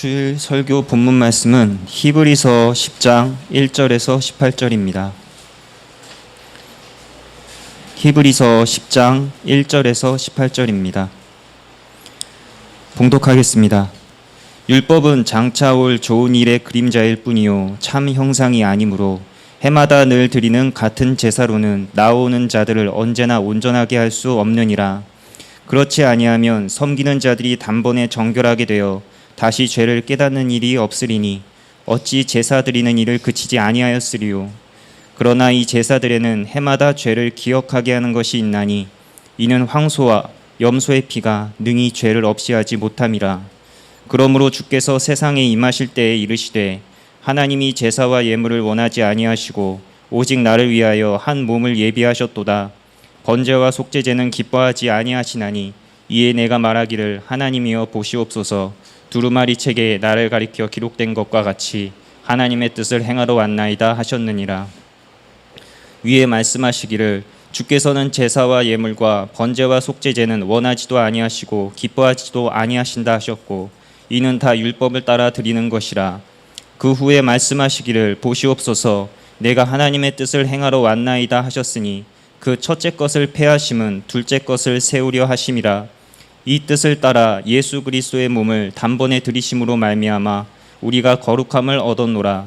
주일 설교 본문 말씀은 히브리서 10장 1절에서 18절입니다. 히브리서 10장 1절에서 18절입니다. 봉독하겠습니다. 율법은 장차 올 좋은 일의 그림자일 뿐이요 참 형상이 아니므로 해마다 늘 드리는 같은 제사로는 나오는 자들을 언제나 온전하게 할 수 없느니라. 그렇지 아니하면 섬기는 자들이 단번에 정결하게 되어 다시 죄를 깨닫는 일이 없으리니 어찌 제사 드리는 일을 그치지 아니하였으리요. 그러나 이 제사들에는 해마다 죄를 기억하게 하는 것이 있나니 이는 황소와 염소의 피가 능히 죄를 없이 하지 못함이라. 그러므로 주께서 세상에 임하실 때에 이르시되 하나님이 제사와 예물을 원하지 아니하시고 오직 나를 위하여 한 몸을 예비하셨도다. 번제와 속죄제는 기뻐하지 아니하시나니 이에 내가 말하기를 하나님이여 보시옵소서. 두루마리 책에 나를 가리켜 기록된 것과 같이 하나님의 뜻을 행하러 왔나이다 하셨느니라. 위에 말씀하시기를 주께서는 제사와 예물과 번제와 속죄제는 원하지도 아니하시고 기뻐하지도 아니하신다 하셨고 이는 다 율법을 따라 드리는 것이라. 그 후에 말씀하시기를 보시옵소서 내가 하나님의 뜻을 행하러 왔나이다 하셨으니 그 첫째 것을 폐하심은 둘째 것을 세우려 하심이라. 이 뜻을 따라 예수 그리스도의 몸을 단번에 들이심으로 말미암아 우리가 거룩함을 얻었노라.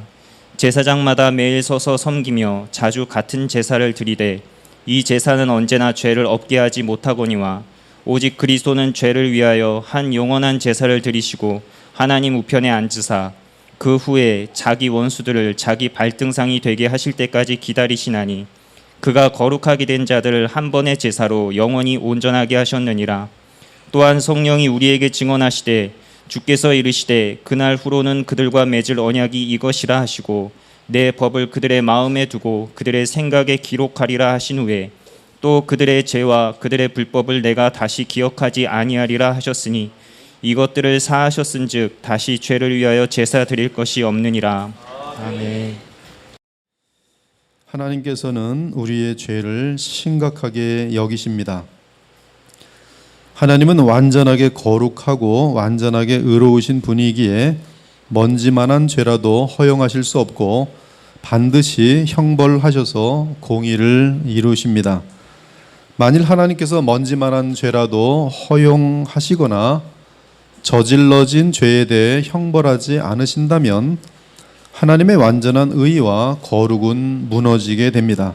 제사장마다 매일 서서 섬기며 자주 같은 제사를 드리되 이 제사는 언제나 죄를 없게 하지 못하거니와 오직 그리스도는 죄를 위하여 한 영원한 제사를 드리시고 하나님 우편에 앉으사 그 후에 자기 원수들을 자기 발등상이 되게 하실 때까지 기다리시나니 그가 거룩하게 된 자들을 한 번의 제사로 영원히 온전하게 하셨느니라. 또한 성령이 우리에게 증언하시되 주께서 이르시되 그날 후로는 그들과 맺을 언약이 이것이라 하시고 내 법을 그들의 마음에 두고 그들의 생각에 기록하리라 하신 후에 또 그들의 죄와 그들의 불법을 내가 다시 기억하지 아니하리라 하셨으니 이것들을 사하셨은즉 다시 죄를 위하여 제사 드릴 것이 없느니라. 아멘. 하나님께서는 우리의 죄를 심각하게 여기십니다. 하나님은 완전하게 거룩하고 완전하게 의로우신 분이기에 먼지만한 죄라도 허용하실 수 없고 반드시 형벌하셔서 공의를 이루십니다. 만일 하나님께서 먼지만한 죄라도 허용하시거나 저질러진 죄에 대해 형벌하지 않으신다면 하나님의 완전한 의와 거룩은 무너지게 됩니다.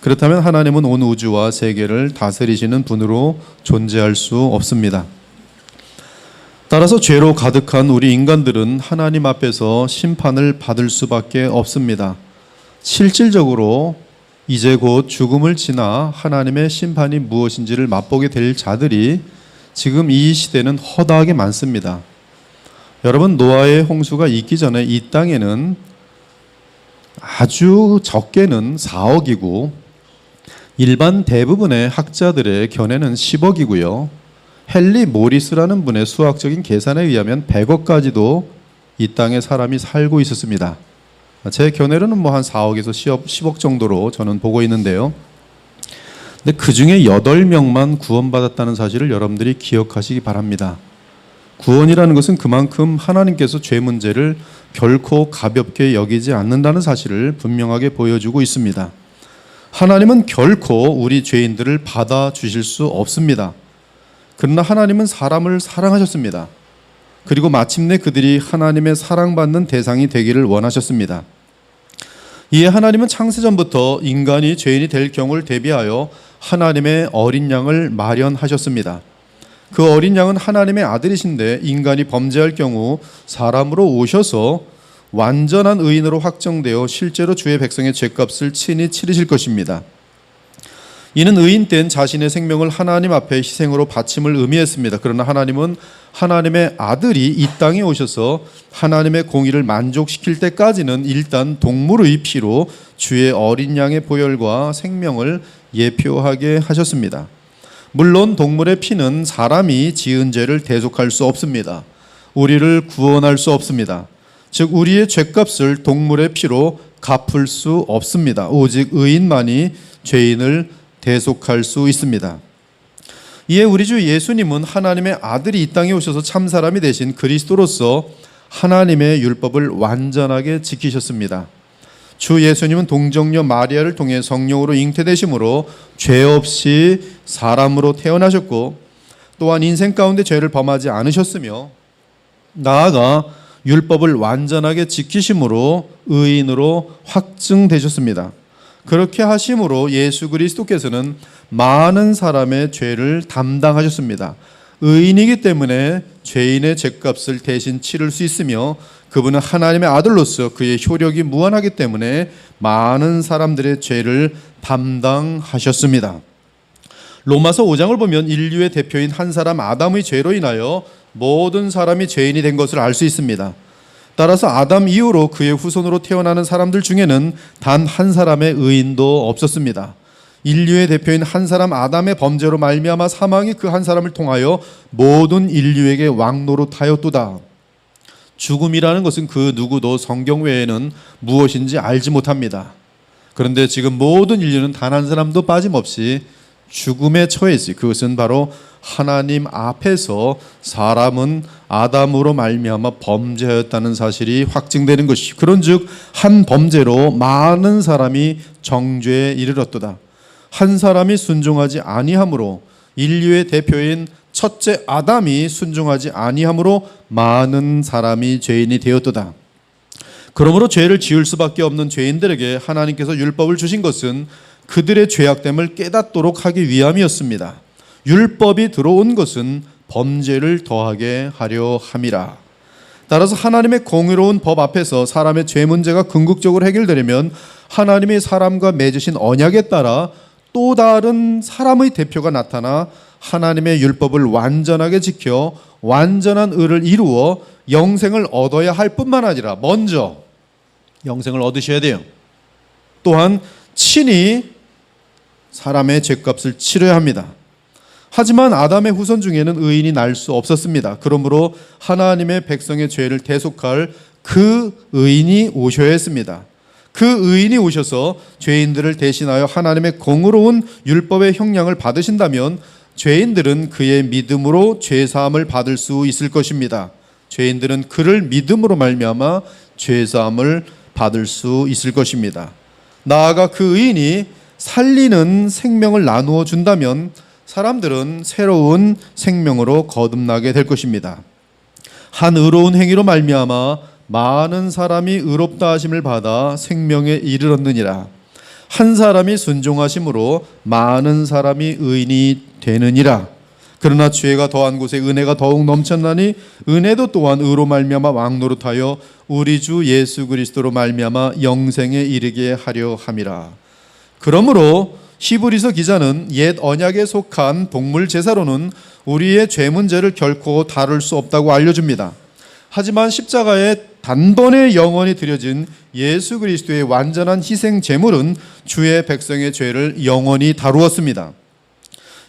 그렇다면 하나님은 온 우주와 세계를 다스리시는 분으로 존재할 수 없습니다. 따라서 죄로 가득한 우리 인간들은 하나님 앞에서 심판을 받을 수밖에 없습니다. 실질적으로 이제 곧 죽음을 지나 하나님의 심판이 무엇인지를 맛보게 될 자들이 지금 이 시대는 허다하게 많습니다. 여러분, 노아의 홍수가 있기 전에 이 땅에는 아주 적게는 4억이고 일반 대부분의 학자들의 견해는 10억이고요. 헨리 모리스라는 분의 수학적인 계산에 의하면 100억까지도 이 땅에 사람이 살고 있었습니다. 제 견해로는 한 4억에서 10억 정도로 저는 보고 있는데요. 근데 그 중에 8명만 구원받았다는 사실을 여러분들이 기억하시기 바랍니다. 구원이라는 것은 그만큼 하나님께서 죄 문제를 결코 가볍게 여기지 않는다는 사실을 분명하게 보여주고 있습니다. 하나님은 결코 우리 죄인들을 받아주실 수 없습니다. 그러나 하나님은 사람을 사랑하셨습니다. 그리고 마침내 그들이 하나님의 사랑받는 대상이 되기를 원하셨습니다. 이에 하나님은 창세전부터 인간이 죄인이 될 경우를 대비하여 하나님의 어린 양을 마련하셨습니다. 그 어린 양은 하나님의 아들이신데 인간이 범죄할 경우 사람으로 오셔서 완전한 의인으로 확정되어 실제로 주의 백성의 죄값을 친히 치르실 것입니다. 이는 의인된 자신의 생명을 하나님 앞에 희생으로 바침을 의미했습니다. 그러나 하나님은 하나님의 아들이 이 땅에 오셔서 하나님의 공의를 만족시킬 때까지는 일단 동물의 피로 주의 어린 양의 보혈과 생명을 예표하게 하셨습니다. 물론 동물의 피는 사람이 지은 죄를 대속할 수 없습니다. 우리를 구원할 수 없습니다. 즉 우리의 죄값을 동물의 피로 갚을 수 없습니다. 오직 의인만이 죄인을 대속할 수 있습니다. 이에 우리 주 예수님은 하나님의 아들이 이 땅에 오셔서 참사람이 되신 그리스도로서 하나님의 율법을 완전하게 지키셨습니다. 주 예수님은 동정녀 마리아를 통해 성령으로 잉태되심으로 죄 없이 사람으로 태어나셨고, 또한 인생 가운데 죄를 범하지 않으셨으며, 나아가 율법을 완전하게 지키심으로 의인으로 확증되셨습니다. 그렇게 하심으로 예수 그리스도께서는 많은 사람의 죄를 담당하셨습니다. 의인이기 때문에 죄인의 죄값을 대신 치를 수 있으며, 그분은 하나님의 아들로서 그의 효력이 무한하기 때문에 많은 사람들의 죄를 담당하셨습니다. 로마서 5장을 보면 인류의 대표인 한 사람 아담의 죄로 인하여 모든 사람이 죄인이 된 것을 알 수 있습니다. 따라서 아담 이후로 그의 후손으로 태어나는 사람들 중에는 단 한 사람의 의인도 없었습니다. 인류의 대표인 한 사람 아담의 범죄로 말미암아 사망이 그 한 사람을 통하여 모든 인류에게 왕노릇하였도다. 죽음이라는 것은 그 누구도 성경 외에는 무엇인지 알지 못합니다. 그런데 지금 모든 인류는 단 한 사람도 빠짐없이 죽음에 처해 있어요. 그것은 바로 하나님 앞에서 사람은 아담으로 말미암아 범죄하였다는 사실이 확증되는 것이죠. 그런즉 한 범죄로 많은 사람이 정죄에 이르렀도다. 한 사람이 순종하지 아니함으로, 인류의 대표인 첫째 아담이 순종하지 아니함으로 많은 사람이 죄인이 되었도다. 그러므로 죄를 지을 수밖에 없는 죄인들에게 하나님께서 율법을 주신 것은 그들의 죄악됨을 깨닫도록 하기 위함이었습니다. 율법이 들어온 것은 범죄를 더하게 하려 함이라. 따라서 하나님의 공의로운 법 앞에서 사람의 죄 문제가 궁극적으로 해결되려면 하나님이 사람과 맺으신 언약에 따라 또 다른 사람의 대표가 나타나 하나님의 율법을 완전하게 지켜 완전한 의를 이루어 영생을 얻어야 할 뿐만 아니라 먼저 영생을 얻으셔야 돼요. 또한 친히 사람의 죄값을 치러야 합니다. 하지만 아담의 후손 중에는 의인이 날 수 없었습니다. 그러므로 하나님의 백성의 죄를 대속할 그 의인이 오셔야 했습니다. 그 의인이 오셔서 죄인들을 대신하여 하나님의 공의로운 율법의 형량을 받으신다면 죄인들은 그의 믿음으로 죄사함을 받을 수 있을 것입니다. 죄인들은 그를 믿음으로 말미암아 죄사함을 받을 수 있을 것입니다. 나아가 그 의인이 살리는 생명을 나누어 준다면 사람들은 새로운 생명으로 거듭나게 될 것입니다. 한 의로운 행위로 말미암아 많은 사람이 의롭다 하심을 받아 생명에 이르렀느니라. 한 사람이 순종하심으로 많은 사람이 의인이 되느니라. 그러나 죄가 더한 곳에 은혜가 더욱 넘쳤나니 은혜도 또한 의로 말미암아 왕노릇하여 우리 주 예수 그리스도로 말미암아 영생에 이르게 하려 함이라. 그러므로 히브리서 기자는 옛 언약에 속한 동물 제사로는 우리의 죄 문제를 결코 다룰 수 없다고 알려줍니다. 하지만 십자가에 단번에 영원히 드려진 예수 그리스도의 완전한 희생 제물은 주의 백성의 죄를 영원히 다루었습니다.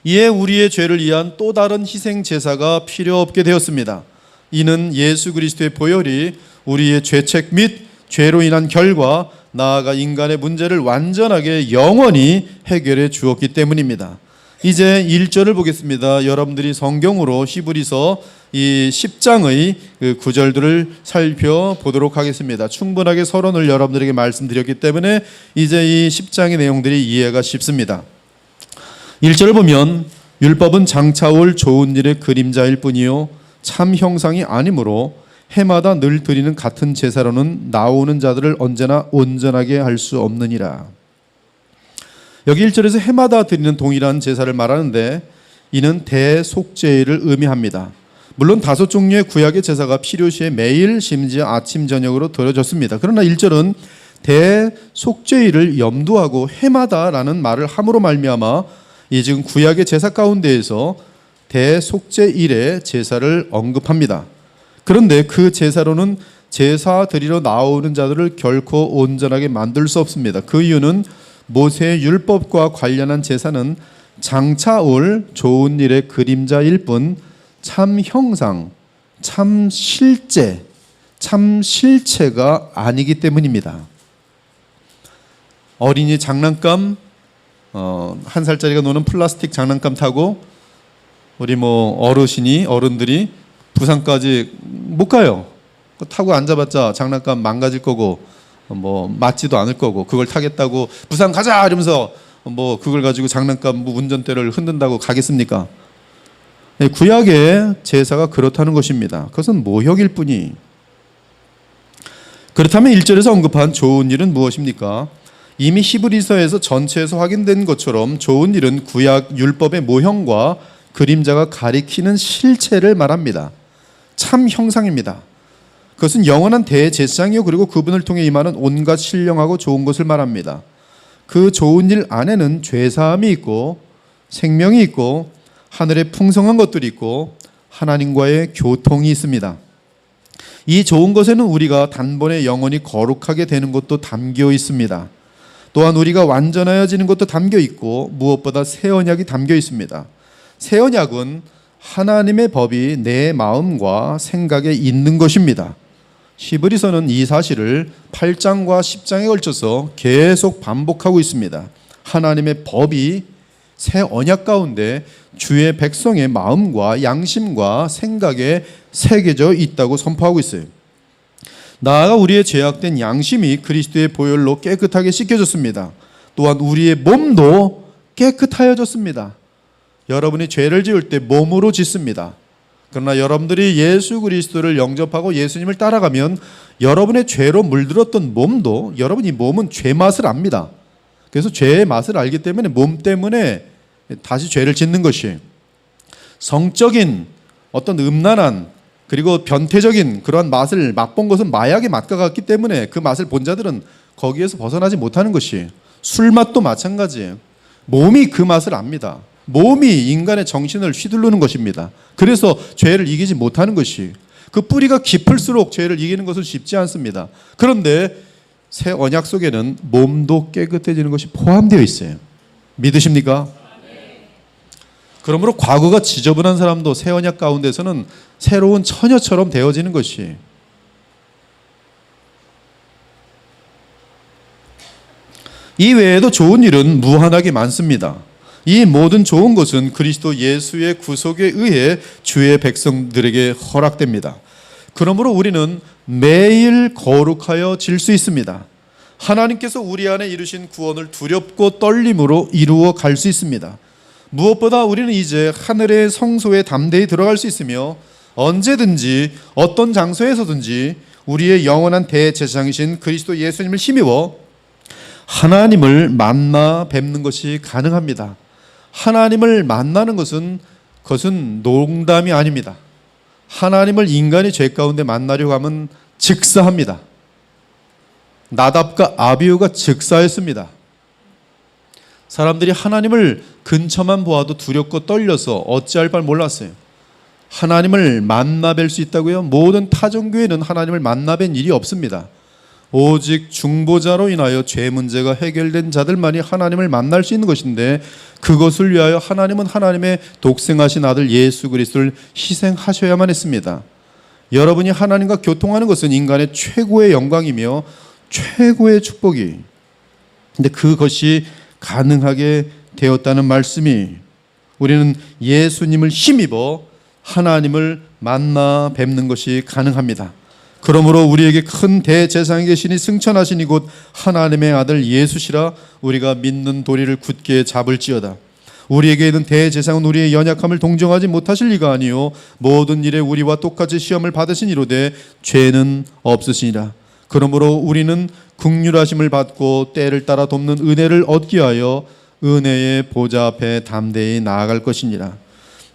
이에 우리의 죄를 위한 또 다른 희생 제사가 필요 없게 되었습니다. 이는 예수 그리스도의 보혈이 우리의 죄책 및 죄로 인한 결과, 나아가 인간의 문제를 완전하게 영원히 해결해 주었기 때문입니다. 이제 1절을 보겠습니다. 여러분들이 성경으로 히브리서 이 10장의 그 구절들을 살펴보도록 하겠습니다. 충분하게 서론을 여러분들에게 말씀드렸기 때문에 이제 이 10장의 내용들이 이해가 쉽습니다. 1절을 보면 율법은 장차 올 좋은 일의 그림자일 뿐이요 참 형상이 아니므로 해마다 늘 드리는 같은 제사로는 나오는 자들을 언제나 온전하게 할 수 없느니라. 여기 1절에서 해마다 드리는 동일한 제사를 말하는데 이는 대속죄를 의미합니다. 물론 5종류의 구약의 제사가 필요시에 매일 심지어 아침 저녁으로 드려졌습니다. 그러나 1절은 대속죄를 염두하고 해마다라는 말을 함으로 말미암아 이 지금 구약의 제사 가운데에서 대속죄일의 제사를 언급합니다. 그런데 그 제사로는 제사 드리러 나오는 자들을 결코 온전하게 만들 수 없습니다. 그 이유는 모세의 율법과 관련한 제사는 장차 올 좋은 일의 그림자일 뿐 참 형상, 참 실제, 참 실체가 아니기 때문입니다. 어린이 장난감, 1살짜리가 노는 플라스틱 장난감 타고 우리 어르신이 어른들이 부산까지 못 가요. 그거 타고 앉아봤자 장난감 망가질 거고 뭐 맞지도 않을 거고 그걸 타겠다고 부산 가자 이러면서 뭐 그걸 가지고 장난감 뭐 운전대를 흔든다고 가겠습니까? 네, 구약의 제사가 그렇다는 것입니다. 그것은 모욕일 뿐이. 그렇다면 1절에서 언급한 좋은 일은 무엇입니까? 이미 히브리서에서 전체에서 확인된 것처럼 좋은 일은 구약 율법의 모형과 그림자가 가리키는 실체를 말합니다. 참 형상입니다. 그것은 영원한 대제사장이요 그리고 그분을 통해 임하는 온갖 신령하고 좋은 것을 말합니다. 그 좋은 일 안에는 죄사함이 있고 생명이 있고 하늘의 풍성한 것들이 있고 하나님과의 교통이 있습니다. 이 좋은 것에는 우리가 단번에 영원히 거룩하게 되는 것도 담겨 있습니다. 또한 우리가 완전하여지는 것도 담겨 있고 무엇보다 새 언약이 담겨 있습니다. 새 언약은 하나님의 법이 내 마음과 생각에 있는 것입니다. 히브리서는 이 사실을 8장과 10장에 걸쳐서 계속 반복하고 있습니다. 하나님의 법이 새 언약 가운데 주의 백성의 마음과 양심과 생각에 새겨져 있다고 선포하고 있어요. 나아가 우리의 죄악된 양심이 그리스도의 보혈로 깨끗하게 씻겨졌습니다. 또한 우리의 몸도 깨끗하여졌습니다. 여러분이 죄를 지을 때 몸으로 짓습니다. 그러나 여러분들이 예수 그리스도를 영접하고 예수님을 따라가면 여러분의 죄로 물들었던 몸도 여러분 이 몸은 죄 맛을 압니다. 그래서 죄의 맛을 알기 때문에 몸 때문에 다시 죄를 짓는 것이 성적인 어떤 음란한 그리고 변태적인 그러한 맛을 맛본 것은 마약의 맛과 같기 때문에 그 맛을 본 자들은 거기에서 벗어나지 못하는 것이 술 맛도 마찬가지예요. 몸이 그 맛을 압니다. 몸이 인간의 정신을 휘두르는 것입니다. 그래서 죄를 이기지 못하는 것이 그 뿌리가 깊을수록 죄를 이기는 것은 쉽지 않습니다. 그런데 새 언약 속에는 몸도 깨끗해지는 것이 포함되어 있어요. 믿으십니까? 그러므로 과거가 지저분한 사람도 새 언약 가운데서는 새로운 처녀처럼 되어지는 것이 이 외에도 좋은 일은 무한하게 많습니다. 이 모든 좋은 것은 그리스도 예수의 구속에 의해 주의 백성들에게 허락됩니다. 그러므로 우리는 매일 거룩하여 질 수 있습니다. 하나님께서 우리 안에 이루신 구원을 두렵고 떨림으로 이루어 갈 수 있습니다. 무엇보다 우리는 이제 하늘의 성소에 담대히 들어갈 수 있으며 언제든지 어떤 장소에서든지 우리의 영원한 대제사장이신 그리스도 예수님을 힘입어 하나님을 만나 뵙는 것이 가능합니다. 하나님을 만나는 것은 그것은 농담이 아닙니다. 하나님을 인간이 죄 가운데 만나려고 하면 즉사합니다. 나답과 아비후가 즉사했습니다. 사람들이 하나님을 근처만 보아도 두렵고 떨려서 어찌할 바를 몰랐어요. 하나님을 만나 뵐 수 있다고요? 모든 타종교회는 하나님을 만나 뵌 일이 없습니다. 오직 중보자로 인하여 죄 문제가 해결된 자들만이 하나님을 만날 수 있는 것인데 그것을 위하여 하나님은 하나님의 독생하신 아들 예수 그리스도를 희생하셔야만 했습니다. 여러분이 하나님과 교통하는 것은 인간의 최고의 영광이며 최고의 축복이 근데 그것이 가능하게 되었다는 말씀이 우리는 예수님을 힘입어 하나님을 만나 뵙는 것이 가능합니다. 그러므로 우리에게 큰 대제사장이 계시니 승천하신 이곳 하나님의 아들 예수시라 우리가 믿는 도리를 굳게 잡을지어다. 우리에게 있는 대제사장은 우리의 연약함을 동정하지 못하실 리가 아니요 모든 일에 우리와 똑같이 시험을 받으신 이로되 죄는 없으시니라. 그러므로 우리는 긍휼하심을 받고 때를 따라 돕는 은혜를 얻기 위하여 은혜의 보좌 앞에 담대히 나아갈 것이니라.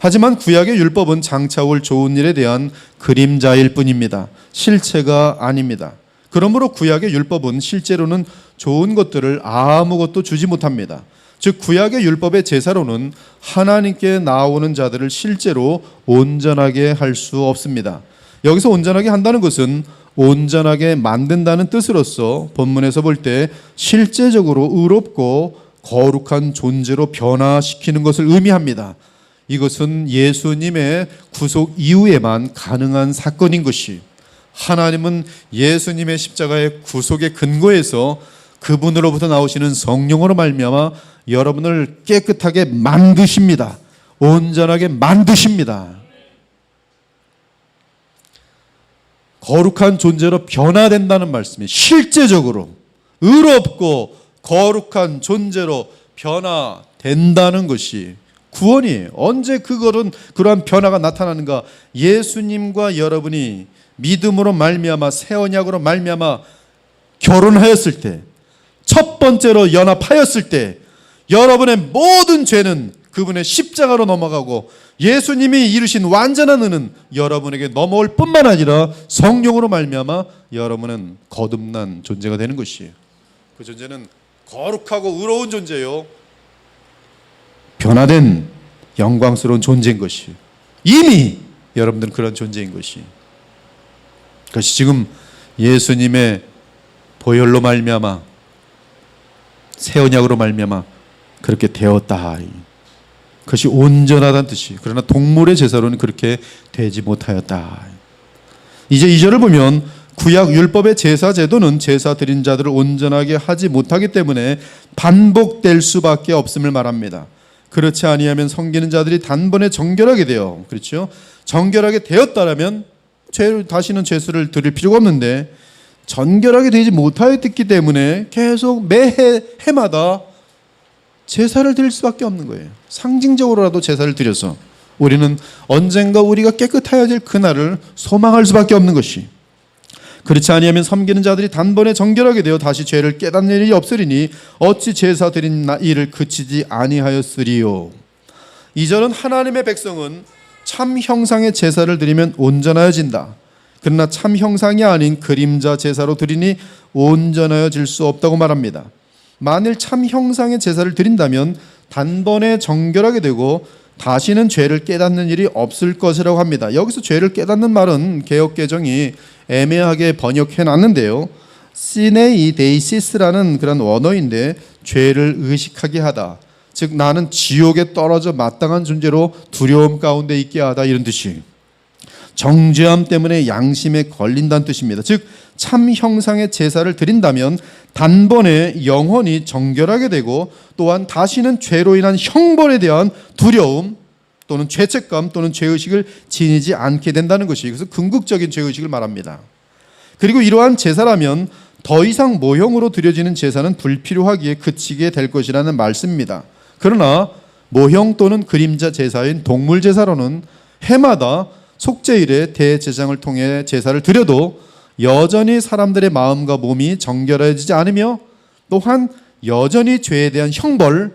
하지만 구약의 율법은 장차 올 좋은 일에 대한 그림자일 뿐입니다. 실체가 아닙니다. 그러므로 구약의 율법은 실제로는 좋은 것들을 아무것도 주지 못합니다. 즉 구약의 율법의 제사로는 하나님께 나오는 자들을 실제로 온전하게 할 수 없습니다. 여기서 온전하게 한다는 것은 온전하게 만든다는 뜻으로서 본문에서 볼 때 실제적으로 의롭고 거룩한 존재로 변화시키는 것을 의미합니다. 이것은 예수님의 구속 이후에만 가능한 사건인 것이 하나님은 예수님의 십자가의 구속의 근거에서 그분으로부터 나오시는 성령으로 말미암아 여러분을 깨끗하게 만드십니다. 온전하게 만드십니다. 거룩한 존재로 변화된다는 말씀이 실제적으로 의롭고 거룩한 존재로 변화된다는 것이 구원이에요. 언제 그러한 변화가 나타나는가? 예수님과 여러분이 믿음으로 말미암아 새 언약으로 말미암아 결혼하였을 때, 첫 번째로 연합하였을 때 여러분의 모든 죄는 그분의 십자가로 넘어가고 예수님이 이루신 완전한 은은 여러분에게 넘어올 뿐만 아니라 성령으로 말미암아 여러분은 거듭난 존재가 되는 것이에요. 그 존재는 거룩하고 의로운 존재요, 변화된 영광스러운 존재인 것이에요. 이미 여러분들은 그런 존재인 것이. 그것이 지금 예수님의 보혈로 말미암아 새 언약으로 말미암아 그렇게 되었다. 그것이 온전하다는 뜻이. 그러나 동물의 제사로는 그렇게 되지 못하였다. 이제 2절을 보면 구약 율법의 제사 제도는 제사 드린 자들을 온전하게 하지 못하기 때문에 반복될 수밖에 없음을 말합니다. 그렇지 아니하면 섬기는 자들이 단번에 정결하게 되어, 그렇죠? 정결하게 되었다라면 다시는 제수를 드릴 필요가 없는데 정결하게 되지 못하였기 때문에 계속 매해 해마다 제사를 드릴 수밖에 없는 거예요. 상징적으로라도 제사를 드려서 우리는 언젠가 우리가 깨끗해야 될 그날을 소망할 수밖에 없는 것이. 그렇지 아니하면 섬기는 자들이 단번에 정결하게 되어 다시 죄를 깨닫는 일이 없으리니 어찌 제사 드린 일을 그치지 아니하였으리요. 2절은 하나님의 백성은 참 형상의 제사를 드리면 온전하여진다. 그러나 참 형상이 아닌 그림자 제사로 드리니 온전하여질 수 없다고 말합니다. 만일 참 형상의 제사를 드린다면 단번에 정결하게 되고 다시는 죄를 깨닫는 일이 없을 것이라고 합니다. 여기서 죄를 깨닫는 말은 개역개정이 애매하게 번역해 놨는데요, 시네이데이시스라는 그런 원어인데 죄를 의식하게 하다, 즉 나는 지옥에 떨어져 마땅한 존재로 두려움 가운데 있게 하다, 이런 뜻이. 정죄함 때문에 양심에 걸린다는 뜻입니다. 즉 참 형상의 제사를 드린다면 단번에 영원히 정결하게 되고 또한 다시는 죄로 인한 형벌에 대한 두려움 또는 죄책감 또는 죄의식을 지니지 않게 된다는 것이, 그래서 궁극적인 죄의식을 말합니다. 그리고 이러한 제사라면 더 이상 모형으로 드려지는 제사는 불필요하기에 그치게 될 것이라는 말씀입니다. 그러나 모형 또는 그림자 제사인 동물 제사로는 해마다 속죄일에 대제사장을 통해 제사를 드려도 여전히 사람들의 마음과 몸이 정결해지지 않으며 또한 여전히 죄에 대한 형벌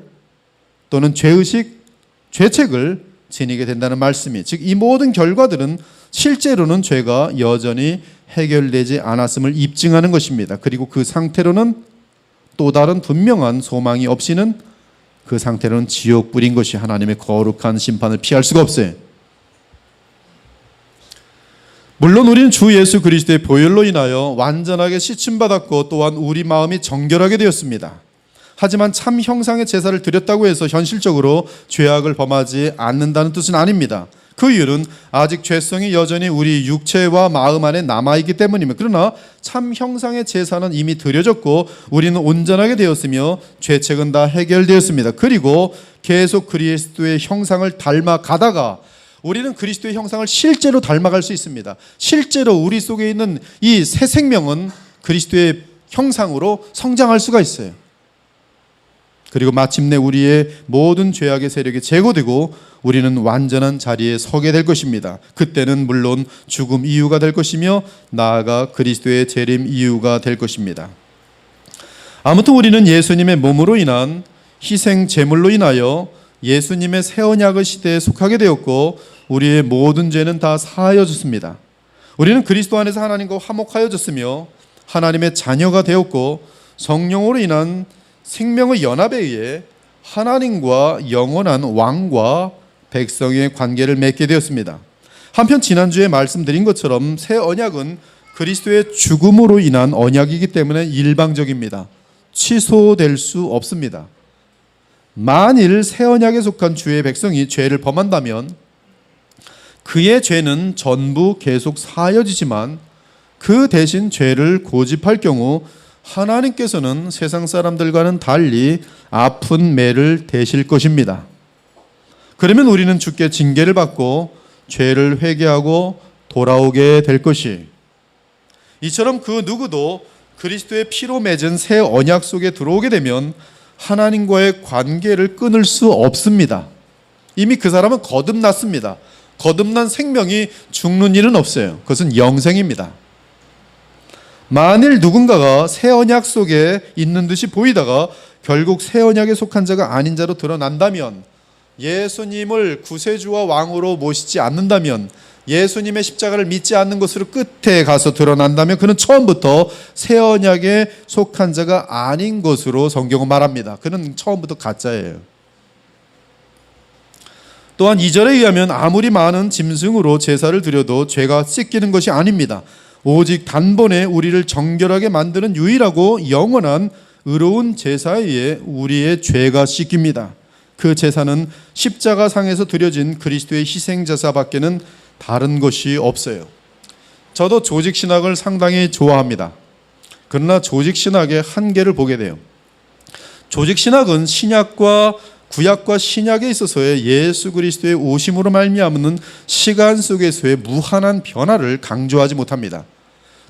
또는 죄의식, 죄책을 지니게 된다는 말씀이, 즉 이 모든 결과들은 실제로는 죄가 여전히 해결되지 않았음을 입증하는 것입니다. 그리고 그 상태로는 또 다른 분명한 소망이 없이는 그 상태로는 지옥불인 것이 하나님의 거룩한 심판을 피할 수가 없어요. 물론 우리는 주 예수 그리스도의 보혈로 인하여 완전하게 씻음받았고 또한 우리 마음이 정결하게 되었습니다. 하지만 참 형상의 제사를 드렸다고 해서 현실적으로 죄악을 범하지 않는다는 뜻은 아닙니다. 그 이유는 아직 죄성이 여전히 우리 육체와 마음 안에 남아있기 때문입니다. 그러나 참 형상의 제사는 이미 드려졌고 우리는 온전하게 되었으며 죄책은 다 해결되었습니다. 그리고 계속 그리스도의 형상을 닮아가다가 우리는 그리스도의 형상을 실제로 닮아갈 수 있습니다. 실제로 우리 속에 있는 이 새 생명은 그리스도의 형상으로 성장할 수가 있어요. 그리고 마침내 우리의 모든 죄악의 세력이 제거되고 우리는 완전한 자리에 서게 될 것입니다. 그때는 물론 죽음 이유가 될 것이며 나아가 그리스도의 재림 이유가 될 것입니다. 아무튼 우리는 예수님의 몸으로 인한 희생 제물로 인하여 예수님의 새 언약의 시대에 속하게 되었고 우리의 모든 죄는 다 사하여졌습니다. 우리는 그리스도 안에서 하나님과 화목하여졌으며 하나님의 자녀가 되었고 성령으로 인한 생명의 연합에 의해 하나님과 영원한 왕과 백성의 관계를 맺게 되었습니다. 한편 지난주에 말씀드린 것처럼 새 언약은 그리스도의 죽음으로 인한 언약이기 때문에 일방적입니다. 취소될 수 없습니다. 만일 새 언약에 속한 주의 백성이 죄를 범한다면 그의 죄는 전부 계속 사하여지지만 그 대신 죄를 고집할 경우 하나님께서는 세상 사람들과는 달리 아픈 매를 대실 것입니다. 그러면 우리는 주께 징계를 받고 죄를 회개하고 돌아오게 될 것이, 이처럼 그 누구도 그리스도의 피로 맺은 새 언약 속에 들어오게 되면 하나님과의 관계를 끊을 수 없습니다. 이미 그 사람은 거듭났습니다. 거듭난 생명이 죽는 일은 없어요. 그것은 영생입니다. 만일 누군가가 새 언약 속에 있는 듯이 보이다가 결국 새 언약에 속한 자가 아닌 자로 드러난다면, 예수님을 구세주와 왕으로 모시지 않는다면, 예수님의 십자가를 믿지 않는 것으로 끝에 가서 드러난다면 그는 처음부터 새 언약에 속한 자가 아닌 것으로 성경은 말합니다. 그는 처음부터 가짜예요. 또한 2절에 의하면 아무리 많은 짐승으로 제사를 드려도 죄가 씻기는 것이 아닙니다. 오직 단번에 우리를 정결하게 만드는 유일하고 영원한 의로운 제사에 의해 우리의 죄가 씻깁니다. 그 제사는 십자가 상에서 드려진 그리스도의 희생제사밖에는 다른 것이 없어요. 저도 조직신학을 상당히 좋아합니다. 그러나 조직신학의 한계를 보게 돼요. 조직신학은 신약과 구약과 신약에 있어서의 예수 그리스도의 오심으로 말미암는 시간 속에서의 무한한 변화를 강조하지 못합니다.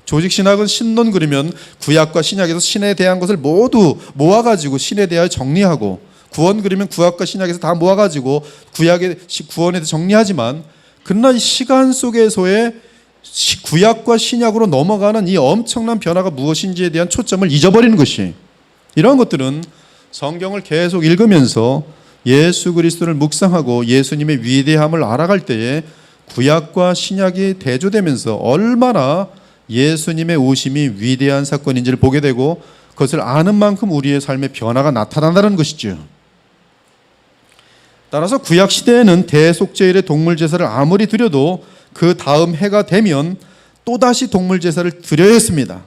조직신학은 신론 그리면 구약과 신약에서 신에 대한 것을 모두 모아가지고 신에 대하여 정리하고, 구원 그리면 구약과 신약에서 다 모아가지고 구약의 구원에 대해 정리하지만, 그러나 이 시간 속에서의 구약과 신약으로 넘어가는 이 엄청난 변화가 무엇인지에 대한 초점을 잊어버리는 것이, 이런 것들은 성경을 계속 읽으면서 예수 그리스도를 묵상하고 예수님의 위대함을 알아갈 때에 구약과 신약이 대조되면서 얼마나 예수님의 오심이 위대한 사건인지를 보게 되고, 그것을 아는 만큼 우리의 삶의 변화가 나타난다는 것이죠. 따라서 구약 시대에는 대속죄일의 동물 제사를 아무리 드려도 그 다음 해가 되면 또다시 동물 제사를 드려야 했습니다.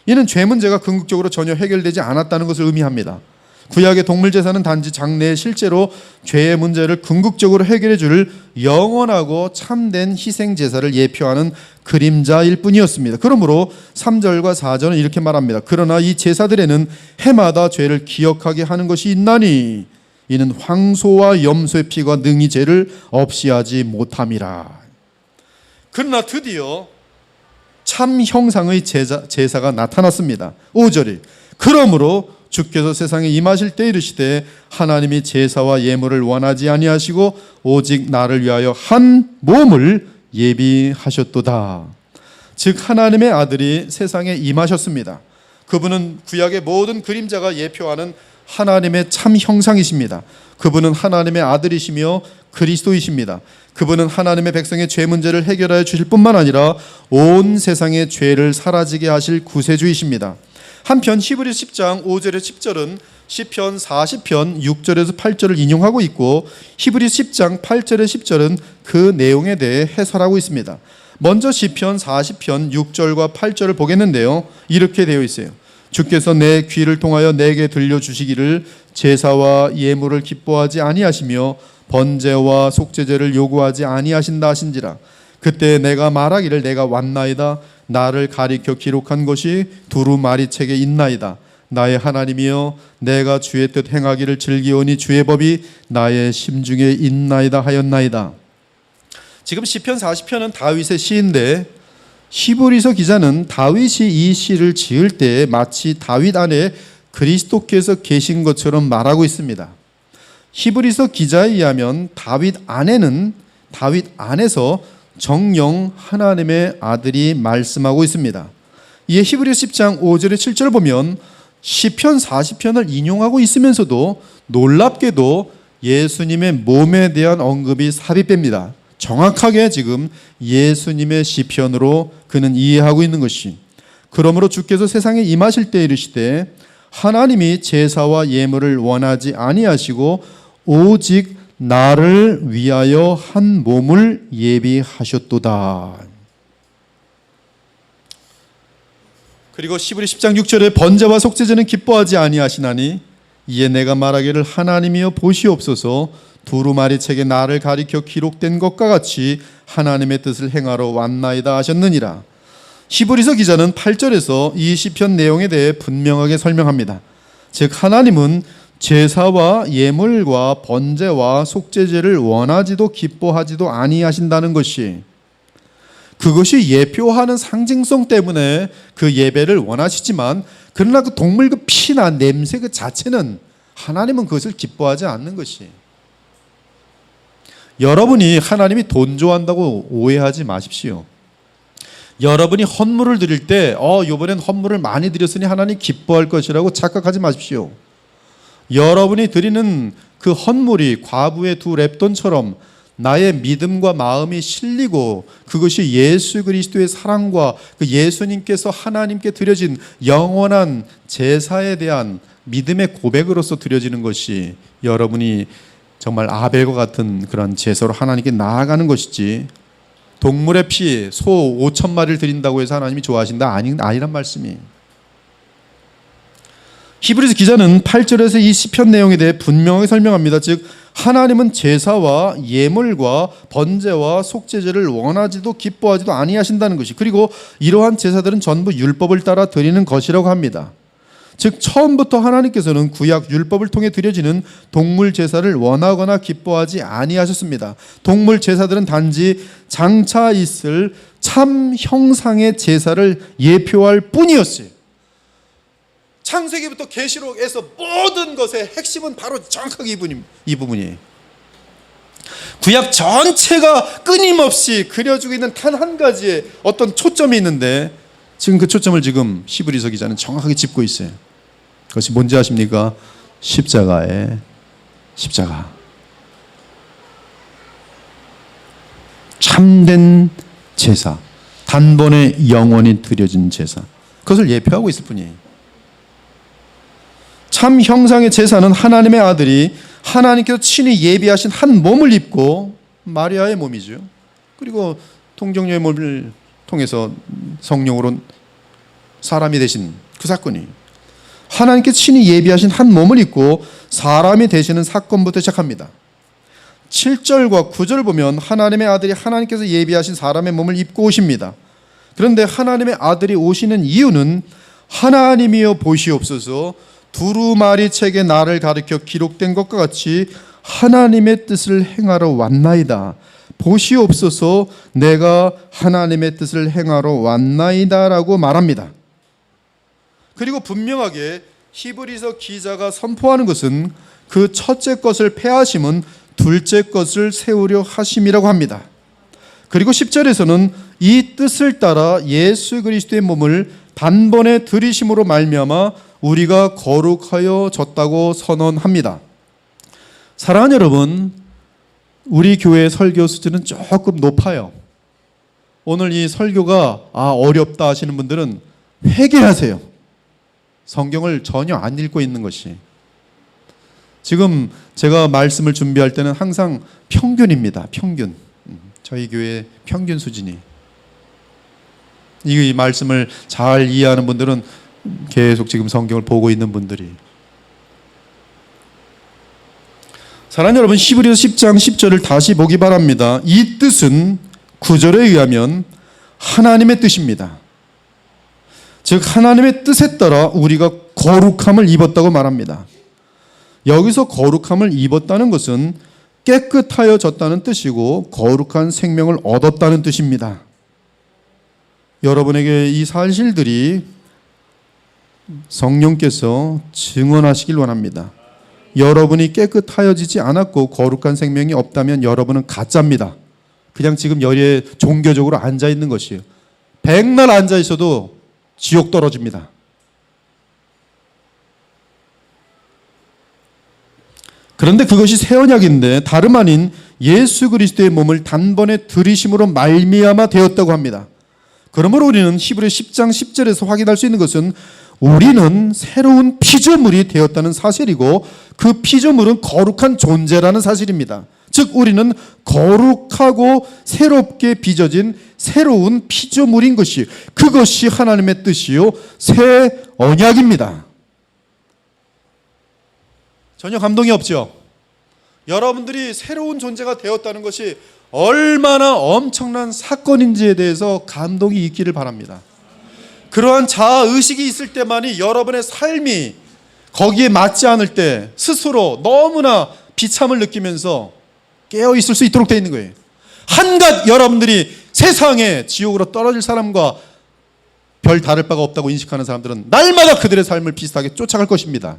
이는 죄 문제가 궁극적으로 전혀 해결되지 않았다는 것을 의미합니다. 구약의 동물 제사는 단지 장래에 실제로 죄의 문제를 궁극적으로 해결해 줄 영원하고 참된 희생 제사를 예표하는 그림자일 뿐이었습니다. 그러므로 3절과 4절은 이렇게 말합니다. 그러나 이 제사들에는 해마다 죄를 기억하게 하는 것이 있나니 이는 황소와 염소의 피가 능히 죄를 없이 하지 못함이라. 그러나 드디어 참 형상의 제사가 나타났습니다. 5절이 그러므로 주께서 세상에 임하실 때 이르시되 하나님이 제사와 예물을 원하지 아니하시고 오직 나를 위하여 한 몸을 예비하셨도다. 즉 하나님의 아들이 세상에 임하셨습니다. 그분은 구약의 모든 그림자가 예표하는 하나님의 참 형상이십니다. 그분은 하나님의 아들이시며 그리스도이십니다. 그분은 하나님의 백성의 죄 문제를 해결하여 주실 뿐만 아니라 온 세상의 죄를 사라지게 하실 구세주이십니다. 한편 히브리서 10장 5절에서 10절은 시편 40편 6절에서 8절을 인용하고 있고, 히브리서 10장 8절에서 10절은 그 내용에 대해 해설하고 있습니다. 먼저 시편 40편 6절과 8절을 보겠는데요. 이렇게 되어 있어요. 주께서 내 귀를 통하여 내게 들려주시기를 제사와 예물을 기뻐하지 아니하시며 번제와 속죄제를 요구하지 아니하신다 하신지라. 그때 내가 말하기를 내가 왔나이다. 나를 가리켜 기록한 것이 두루마리책에 있나이다. 나의 하나님이여 내가 주의 뜻 행하기를 즐기오니 주의 법이 나의 심중에 있나이다 하였나이다. 지금 시편 40편은 다윗의 시인데, 히브리서 기자는 다윗이 이 시를 지을 때 마치 다윗 안에 그리스도께서 계신 것처럼 말하고 있습니다. 히브리서 기자에 의하면 다윗 안에서 정령 하나님의 아들이 말씀하고 있습니다. 이에 히브리서 10장 5절에 7절을 보면 시편 40편을 인용하고 있으면서도 놀랍게도 예수님의 몸에 대한 언급이 삽입됩니다. 정확하게 지금 예수님의 시편으로 그는 이해하고 있는 것이, 그러므로 주께서 세상에 임하실 때 이르시되 하나님이 제사와 예물을 원하지 아니하시고 오직 나를 위하여 한 몸을 예비하셨도다. 그리고 히브리 10장 6절에 번제와 속죄제는 기뻐하지 아니하시나니 이에 내가 말하기를 하나님이여 보시옵소서 두루마리 책에 나를 가리켜 기록된 것과 같이 하나님의 뜻을 행하러 왔나이다 하셨느니라. 히브리서 기자는 8절에서 이 시편 내용에 대해 분명하게 설명합니다. 즉 하나님은 제사와 예물과 번제와 속죄제를 원하지도 기뻐하지도 아니하신다는 것이, 그것이 예표하는 상징성 때문에 그 예배를 원하시지만, 그러나 그 동물 그 피나 냄새 그 자체는 하나님은 그것을 기뻐하지 않는 것이. 여러분이 하나님이 돈 좋아한다고 오해하지 마십시오. 여러분이 헌물을 드릴 때 이번엔 헌물을 많이 드렸으니 하나님 기뻐할 것이라고 착각하지 마십시오. 여러분이 드리는 그 헌물이 과부의 2렙돈처럼 나의 믿음과 마음이 실리고, 그것이 예수 그리스도의 사랑과 그 예수님께서 하나님께 드려진 영원한 제사에 대한 믿음의 고백으로서 드려지는 것이 여러분이 정말 아벨과 같은 그런 제사로 하나님께 나아가는 것이지, 동물의 피, 소 5,000마리를 드린다고 해서 하나님이 좋아하신다? 아니란 말씀이. 히브리서 기자는 8절에서 이 시편 내용에 대해 분명하게 설명합니다. 즉 하나님은 제사와 예물과 번제와 속죄제를 원하지도 기뻐하지도 아니하신다는 것이, 그리고 이러한 제사들은 전부 율법을 따라 드리는 것이라고 합니다. 즉 처음부터 하나님께서는 구약 율법을 통해 드려지는 동물 제사를 원하거나 기뻐하지 아니하셨습니다. 동물 제사들은 단지 장차 있을 참 형상의 제사를 예표할 뿐이었어요. 창세기부터 계시록에서 모든 것의 핵심은 바로 정확하게 이 부분이에요. 구약 전체가 끊임없이 그려주고 있는 단 한 가지의 어떤 초점이 있는데, 지금 그 초점을 지금 히브리서 기자는 정확하게 짚고 있어요. 그것이 뭔지 아십니까? 십자가. 참된 제사, 단번에 영원히 드려진 제사, 그것을 예표하고 있을 뿐이에요. 참 형상의 제사는 하나님의 아들이 하나님께서 친히 예비하신 한 몸을 입고, 마리아의 몸이죠. 그리고 동정녀의 몸을 통해서 성령으로 사람이 되신 그 사건이, 하나님께 친히 예비하신 한 몸을 입고 사람이 되시는 사건부터 시작합니다. 7절과 9절을 보면 하나님의 아들이 하나님께서 예비하신 사람의 몸을 입고 오십니다. 그런데 하나님의 아들이 오시는 이유는 하나님이여 보시옵소서 두루마리 책에 나를 가리켜 기록된 것과 같이 하나님의 뜻을 행하러 왔나이다. 보시옵소서 내가 하나님의 뜻을 행하러 왔나이다라고 말합니다. 그리고 분명하게 히브리서 기자가 선포하는 것은 그 첫째 것을 폐하심은 둘째 것을 세우려 하심이라고 합니다. 그리고 10절에서는 이 뜻을 따라 예수 그리스도의 몸을 단번에 들이심으로 말미암아 우리가 거룩하여졌다고 선언합니다. 사랑하는 여러분, 우리 교회 설교 수준은 조금 높아요. 오늘 이 설교가 어렵다 하시는 분들은 회개하세요. 성경을 전혀 안 읽고 있는 것이. 지금 제가 말씀을 준비할 때는 항상 평균입니다. 평균. 저희 교회 평균 수준이. 이 말씀을 잘 이해하는 분들은 계속 지금 성경을 보고 있는 분들이. 사랑하는 여러분, 히브리서 10장 10절을 다시 보기 바랍니다. 이 뜻은 9절에 의하면 하나님의 뜻입니다. 즉 하나님의 뜻에 따라 우리가 거룩함을 입었다고 말합니다. 여기서 거룩함을 입었다는 것은 깨끗하여졌다는 뜻이고 거룩한 생명을 얻었다는 뜻입니다. 여러분에게 이 사실들이 성령께서 증언하시길 원합니다. 여러분이 깨끗하여지지 않았고 거룩한 생명이 없다면 여러분은 가짜입니다. 그냥 지금 여기에 종교적으로 앉아있는 것이에요. 백날 앉아있어도 지옥 떨어집니다. 그런데 그것이 새 언약인데 다름 아닌 예수 그리스도의 몸을 단번에 들이심으로 말미암아 되었다고 합니다. 그러므로 우리는 히브리 10장 10절에서 확인할 수 있는 것은 우리는 새로운 피조물이 되었다는 사실이고 그 피조물은 거룩한 존재라는 사실입니다. 즉 우리는 거룩하고 새롭게 빚어진 새로운 피조물인 것이, 그것이 하나님의 뜻이요 새 언약입니다. 전혀 감동이 없죠. 여러분들이 새로운 존재가 되었다는 것이 얼마나 엄청난 사건인지에 대해서 감동이 있기를 바랍니다. 그러한 자아의식이 있을 때만이 여러분의 삶이 거기에 맞지 않을 때 스스로 너무나 비참을 느끼면서 깨어있을 수 있도록 되어 있는 거예요. 한갓 여러분들이 세상에 지옥으로 떨어질 사람과 별 다를 바가 없다고 인식하는 사람들은 날마다 그들의 삶을 비슷하게 쫓아갈 것입니다.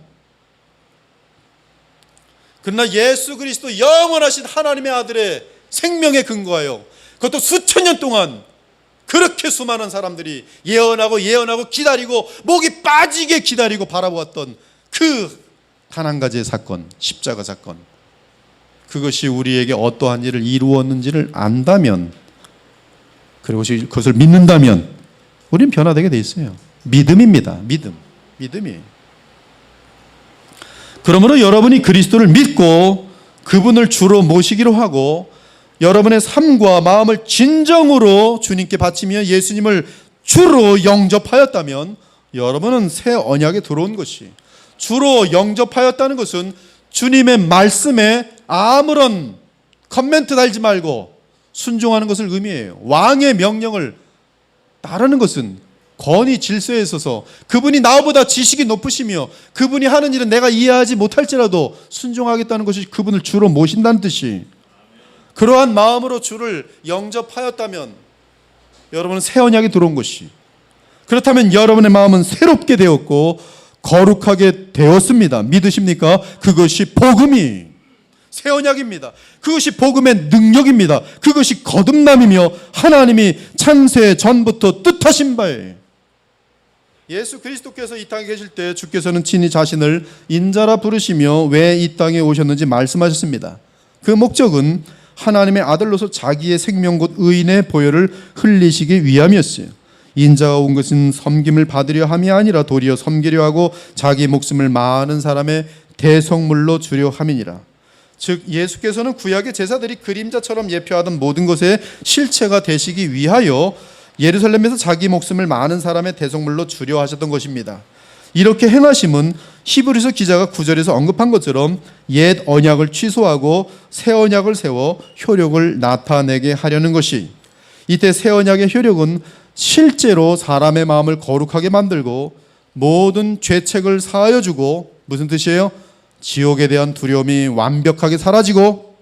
그러나 예수 그리스도 영원하신 하나님의 아들의 생명에 근거하여 그것도 수천 년 동안 그렇게 수많은 사람들이 예언하고 기다리고 목이 빠지게 기다리고 바라보았던 그 단 한 가지의 사건, 십자가 사건, 그것이 우리에게 어떠한 일을 이루었는지를 안다면, 그리고 그것을 믿는다면 우리는 변화되게 돼 있어요. 믿음입니다. 믿음이에요. 그러므로 여러분이 그리스도를 믿고 그분을 주로 모시기로 하고 여러분의 삶과 마음을 진정으로 주님께 바치며 예수님을 주로 영접하였다면 여러분은 새 언약에 들어온 것이, 주로 영접하였다는 것은 주님의 말씀에 아무런 커멘트 달지 말고 순종하는 것을 의미해요. 왕의 명령을 따르는 것은 권위 질서에 있어서 그분이 나보다 지식이 높으시며 그분이 하는 일은 내가 이해하지 못할지라도 순종하겠다는 것이 그분을 주로 모신다는 뜻이, 그러한 마음으로 주를 영접하였다면 여러분은 새 언약에 들어온 것이, 그렇다면 여러분의 마음은 새롭게 되었고 거룩하게 되었습니다. 믿으십니까? 그것이 복음이 새 언약입니다. 그것이 복음의 능력입니다. 그것이 거듭남이며 하나님이 창세 전부터 뜻하신 바예요. 예수 그리스도께서 이 땅에 계실 때 주께서는 친히 자신을 인자라 부르시며 왜 이 땅에 오셨는지 말씀하셨습니다. 그 목적은 하나님의 아들로서 자기의 생명 곧 의인의 보혈을 흘리시기 위함이었어요. 인자가 온 것은 섬김을 받으려 함이 아니라 도리어 섬기려 하고 자기 목숨을 많은 사람의 대속물로 주려 함이니라. 즉 예수께서는 구약의 제사들이 그림자처럼 예표하던 모든 것의 실체가 되시기 위하여 예루살렘에서 자기 목숨을 많은 사람의 대속물로 주려 하셨던 것입니다. 이렇게 행하심은 히브리서 기자가 9절에서 언급한 것처럼 옛 언약을 취소하고 새 언약을 세워 효력을 나타내게 하려는 것이, 이때 새 언약의 효력은 실제로 사람의 마음을 거룩하게 만들고 모든 죄책을 사하여 주고, 무슨 뜻이에요? 지옥에 대한 두려움이 완벽하게 사라지고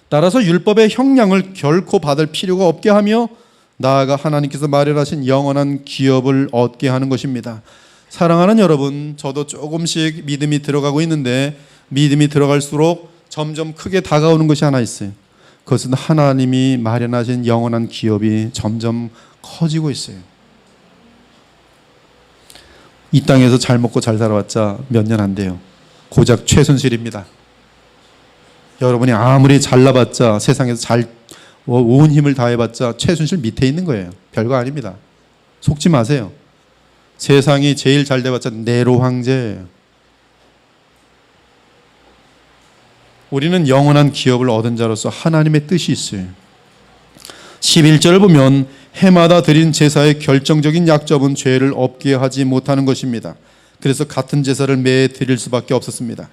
따라서 율법의 형량을 결코 받을 필요가 없게 하며 나아가 하나님께서 마련하신 영원한 기업을 얻게 하는 것입니다. 사랑하는 여러분, 저도 조금씩 믿음이 들어가고 있는데 믿음이 들어갈수록 점점 크게 다가오는 것이 하나 있어요. 그것은 하나님이 마련하신 영원한 기업이 점점 커지고 있어요. 이 땅에서 잘 먹고 잘 살아봤자 몇 년 안 돼요. 고작 최순실입니다. 여러분이 아무리 잘나봤자, 세상에서 온 힘을 다해봤자 최순실 밑에 있는 거예요. 별거 아닙니다. 속지 마세요. 세상이 제일 잘 돼봤자 네로 황제예요. 우리는 영원한 기업을 얻은 자로서 하나님의 뜻이 있어요. 11절을 보면 해마다 드린 제사의 결정적인 약점은 죄를 없게 하지 못하는 것입니다. 그래서 같은 제사를 매 드릴 수밖에 없었습니다.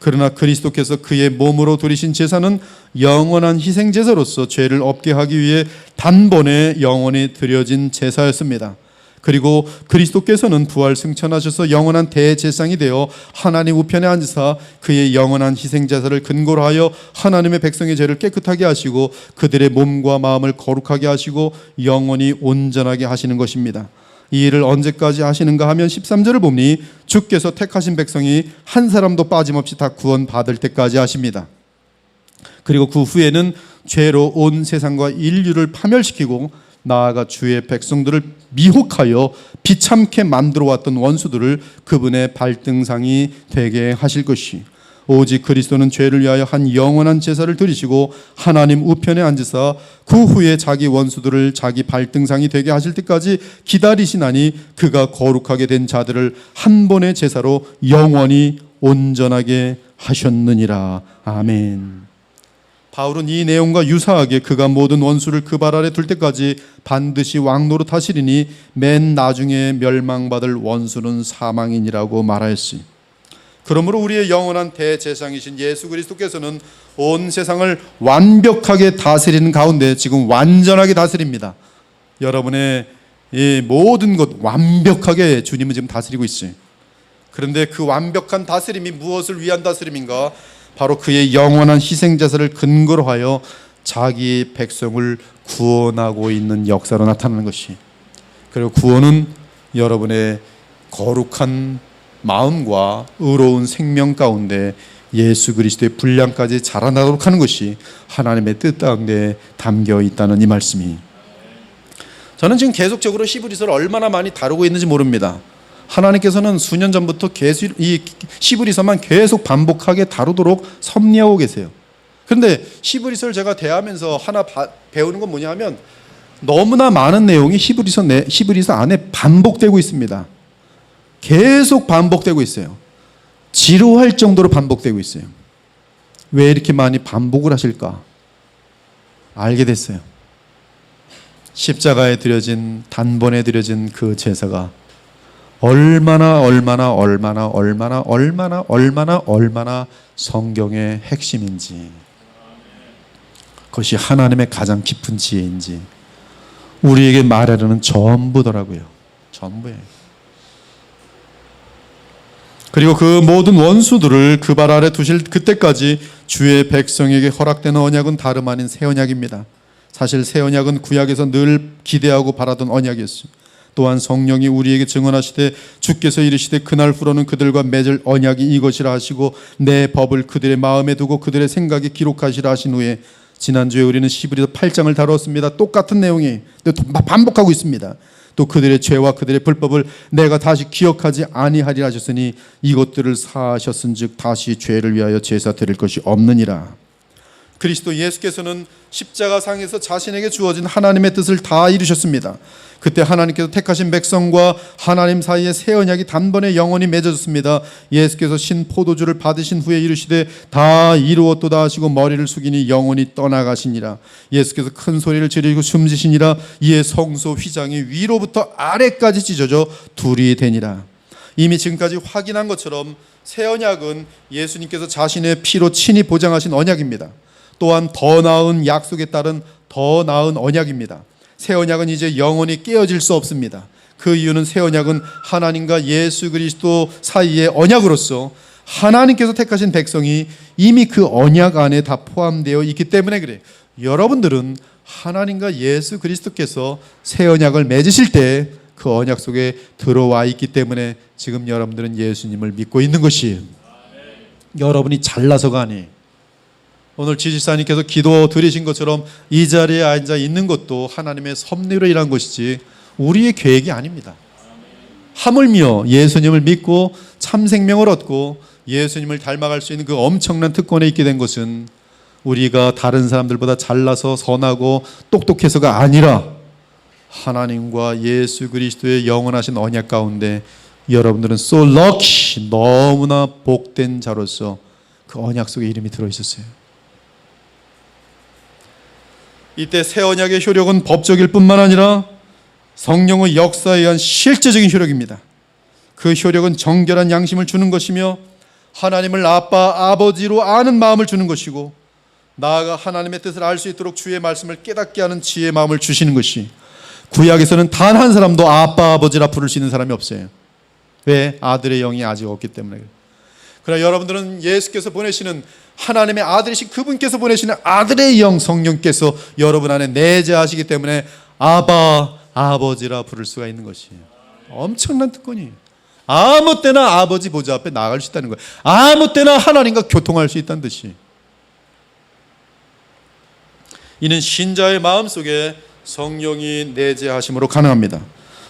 그러나 그리스도께서 그의 몸으로 드리신 제사는 영원한 희생 제사로서 죄를 없게 하기 위해 단번에 영원히 드려진 제사였습니다. 그리고 그리스도께서는 부활 승천하셔서 영원한 대제사장이 되어 하나님 우편에 앉으사 그의 영원한 희생 제사를 근거로 하여 하나님의 백성의 죄를 깨끗하게 하시고 그들의 몸과 마음을 거룩하게 하시고 영원히 온전하게 하시는 것입니다. 이 일을 언제까지 하시는가 하면 13절을 보니 주께서 택하신 백성이 한 사람도 빠짐없이 다 구원받을 때까지 하십니다. 그리고 그 후에는 죄로 온 세상과 인류를 파멸시키고 나아가 주의 백성들을 미혹하여 비참케 만들어 왔던 원수들을 그분의 발등상이 되게 하실 것이, 오직 그리스도는 죄를 위하여 한 영원한 제사를 드리시고 하나님 우편에 앉으사 그 후에 자기 원수들을 자기 발등상이 되게 하실 때까지 기다리시나니 그가 거룩하게 된 자들을 한 번의 제사로 영원히 온전하게 하셨느니라. 아멘. 바울은 이 내용과 유사하게 그가 모든 원수를 그 발 아래 둘 때까지 반드시 왕노릇 하시리니 맨 나중에 멸망받을 원수는 사망이니라고 말하였으니, 그러므로 우리의 영원한 대제사장이신 예수 그리스도께서는 온 세상을 완벽하게 다스리는 가운데 지금 완전하게 다스립니다. 여러분의 이 모든 것 완벽하게 주님은 지금 다스리고 있어요. 그런데 그 완벽한 다스림이 무엇을 위한 다스림인가? 바로 그의 영원한 희생제사를 근거로 하여 자기 백성을 구원하고 있는 역사로 나타나는 것이, 그리고 구원은 여러분의 거룩한 마음과 의로운 생명 가운데 예수 그리스도의 분량까지 자라나도록 하는 것이 하나님의 뜻 가운데 담겨 있다는 이 말씀이, 저는 지금 계속적으로 히브리서를 얼마나 많이 다루고 있는지 모릅니다. 하나님께서는 수년 전부터 계속 이 히브리서만 계속 반복하게 다루도록 섭리하고 계세요. 그런데 히브리서를 제가 대하면서 하나 배우는 건 뭐냐 하면, 너무나 많은 내용이 히브리서 안에 반복되고 있습니다. 계속 반복되고 있어요. 지루할 정도로 반복되고 있어요. 왜 이렇게 많이 반복을 하실까? 알게 됐어요. 십자가에 드려진, 단번에 드려진 그 제사가 얼마나 성경의 핵심인지, 그것이 하나님의 가장 깊은 지혜인지 우리에게 말하려는 전부더라고요. 전부예요. 그리고 그 모든 원수들을 그 발 아래 두실 그때까지 주의 백성에게 허락되는 언약은 다름 아닌 새 언약입니다. 사실 새 언약은 구약에서 늘 기대하고 바라던 언약이었습니다. 또한 성령이 우리에게 증언하시되 주께서 이르시되 그날 후로는 그들과 맺을 언약이 이것이라 하시고 내 법을 그들의 마음에 두고 그들의 생각에 기록하시라 하신 후에, 지난주에 우리는 히브리서 8장을 다뤘습니다. 똑같은 내용이 반복하고 있습니다. 또 그들의 죄와 그들의 불법을 내가 다시 기억하지 아니하리라 하셨으니 이것들을 사하셨은즉 다시 죄를 위하여 제사 드릴 것이 없느니라. 그리스도 예수께서는 십자가상에서 자신에게 주어진 하나님의 뜻을 다 이루셨습니다. 그때 하나님께서 택하신 백성과 하나님 사이에 새 언약이 단번에 영원히 맺어졌습니다. 예수께서 신 포도주를 받으신 후에 이르시되 다 이루었도다 하시고 머리를 숙이니 영원히 떠나가시니라. 예수께서 큰 소리를 지르고 숨지시니라. 이에 성소 휘장이 위로부터 아래까지 찢어져 둘이 되니라. 이미 지금까지 확인한 것처럼 새 언약은 예수님께서 자신의 피로 친히 보장하신 언약입니다. 또한 더 나은 약속에 따른 더 나은 언약입니다. 새 언약은 이제 영원히 깨어질 수 없습니다. 그 이유는 새 언약은 하나님과 예수 그리스도 사이의 언약으로서 하나님께서 택하신 백성이 이미 그 언약 안에 다 포함되어 있기 때문에 그래요. 여러분들은 하나님과 예수 그리스도께서 새 언약을 맺으실 때 그 언약 속에 들어와 있기 때문에 지금 여러분들은 예수님을 믿고 있는 것이에요. 여러분이 잘나서가 아니에요. 오늘 지지사님께서 기도 드리신 것처럼 이 자리에 앉아 있는 것도 하나님의 섭리로 일한 것이지 우리의 계획이 아닙니다. 하물며 예수님을 믿고 참 생명을 얻고 예수님을 닮아갈 수 있는 그 엄청난 특권에 있게 된 것은 우리가 다른 사람들보다 잘나서 선하고 똑똑해서가 아니라 하나님과 예수 그리스도의 영원하신 언약 가운데 여러분들은 so lucky, 너무나 복된 자로서 그 언약 속에 이름이 들어있었어요. 이때 새 언약의 효력은 법적일 뿐만 아니라 성령의 역사에 의한 실제적인 효력입니다. 그 효력은 정결한 양심을 주는 것이며 하나님을 아빠, 아버지로 아는 마음을 주는 것이고, 나아가 하나님의 뜻을 알 수 있도록 주의 말씀을 깨닫게 하는 지혜의 마음을 주시는 것이, 구약에서는 단 한 사람도 아빠, 아버지라 부를 수 있는 사람이 없어요. 왜? 아들의 영이 아직 없기 때문에. 그러나 여러분들은 예수께서 보내시는 하나님의 아들이신 그분께서 보내시는 아들의 영 성령께서 여러분 안에 내재하시기 때문에 아바, 아버지라 부를 수가 있는 것이에요. 엄청난 특권이에요. 아무 때나 아버지 보좌 앞에 나갈 수 있다는 거예요. 아무 때나 하나님과 교통할 수 있다는 뜻이에요. 이는 신자의 마음속에 성령이 내재하심으로 가능합니다.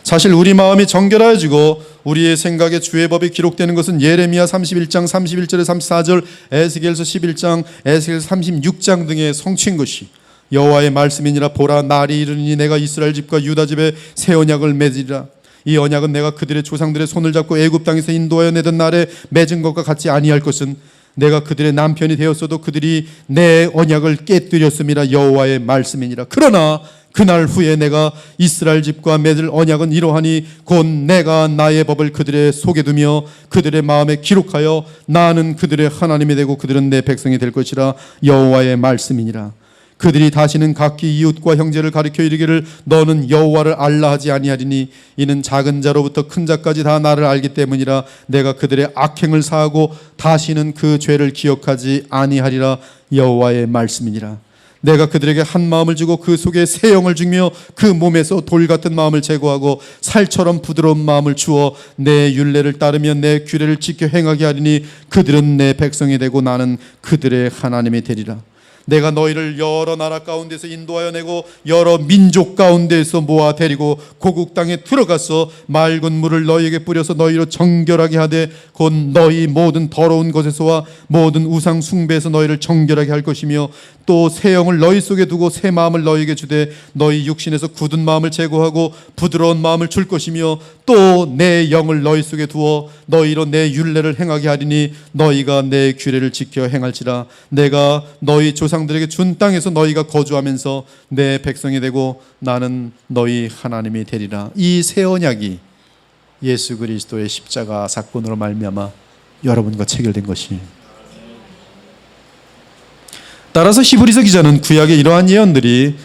사실 우리 마음이 정결하여지고 우리의 생각에 주의 법이 기록되는 것은 예레미야 31장 31절에 34절, 에스겔서 11장, 에스겔서 36장 등의 성취인 것이 여호와의 말씀이니라. 보라, 날이 이르니 내가 이스라엘 집과 유다 집에 새 언약을 맺으리라. 이 언약은 내가 그들의 조상들의 손을 잡고 애굽 땅에서 인도하여 내던 날에 맺은 것과 같지 아니할 것은 내가 그들의 남편이 되었어도 그들이 내 언약을 깨뜨렸음이라. 여호와의 말씀이니라. 그러나 그날 후에 내가 이스라엘 집과 맺을 언약은 이러하니 곧 내가 나의 법을 그들의 속에 두며 그들의 마음에 기록하여 나는 그들의 하나님이 되고 그들은 내 백성이 될 것이라. 여호와의 말씀이니라. 그들이 다시는 각기 이웃과 형제를 가리켜 이르기를 너는 여호와를 알라 하지 아니하리니 이는 작은 자로부터 큰 자까지 다 나를 알기 때문이라. 내가 그들의 악행을 사하고 다시는 그 죄를 기억하지 아니하리라. 여호와의 말씀이니라. 내가 그들에게 한 마음을 주고 그 속에 새 영을 주며 그 몸에서 돌 같은 마음을 제거하고 살처럼 부드러운 마음을 주어 내 율례를 따르며 내 규례를 지켜 행하게 하리니 그들은 내 백성이 되고 나는 그들의 하나님이 되리라. 내가 너희를 여러 나라 가운데서 인도하여 내고 여러 민족 가운데서 모아 데리고 고국 땅에 들어가서 맑은 물을 너희에게 뿌려서 너희로 정결하게 하되 곧 너희 모든 더러운 것에서와 모든 우상 숭배에서 너희를 정결하게 할 것이며 또 새 영을 너희 속에 두고 새 마음을 너희에게 주되 너희 육신에서 굳은 마음을 제거하고 부드러운 마음을 줄 것이며 또 내 영을 너희 속에 두어 너희로 내 율례를 행하게 하리니 너희가 내 규례를 지켜 행할지라. 내가 너희 조상들에게 준 땅에서 너희가 거주하면서 내 백성이 되고 나는 너희 하나님이 되리라. 이 새 언약이 예수 그리스도의 십자가 사건으로 말미암아 여러분과 체결된 것이. 따라서 히브리서 기자는 구약의 이러한 예언들이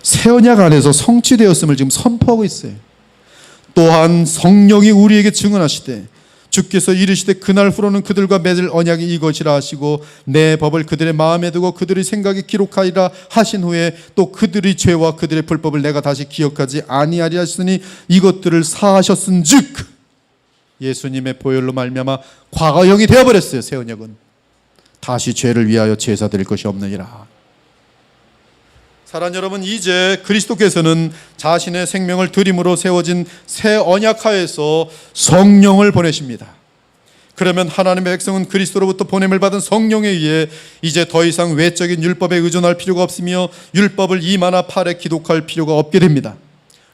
새 언약 안에서 성취되었음을 지금 선포하고 있어요. 또한 성령이 우리에게 증언하시되 주께서 이르시되 그날 후로는 그들과 맺을 언약이 이것이라 하시고 내 법을 그들의 마음에 두고 그들의 생각에 기록하리라 하신 후에 또 그들의 죄와 그들의 불법을 내가 다시 기억하지 아니하리 하시니 이것들을 사하셨은즉 예수님의 보혈로 말미암아 과거형이 되어버렸어요. 새 언약은 다시 죄를 위하여 제사 드릴 것이 없느니라. 사랑하는 여러분, 이제 그리스도께서는 자신의 생명을 드림으로 세워진 새 언약하에서 성령을 보내십니다. 그러면 하나님의 백성은 그리스도로부터 보냄을 받은 성령에 의해 이제 더 이상 외적인 율법에 의존할 필요가 없으며 율법을 이마나 팔에 기록할 필요가 없게 됩니다.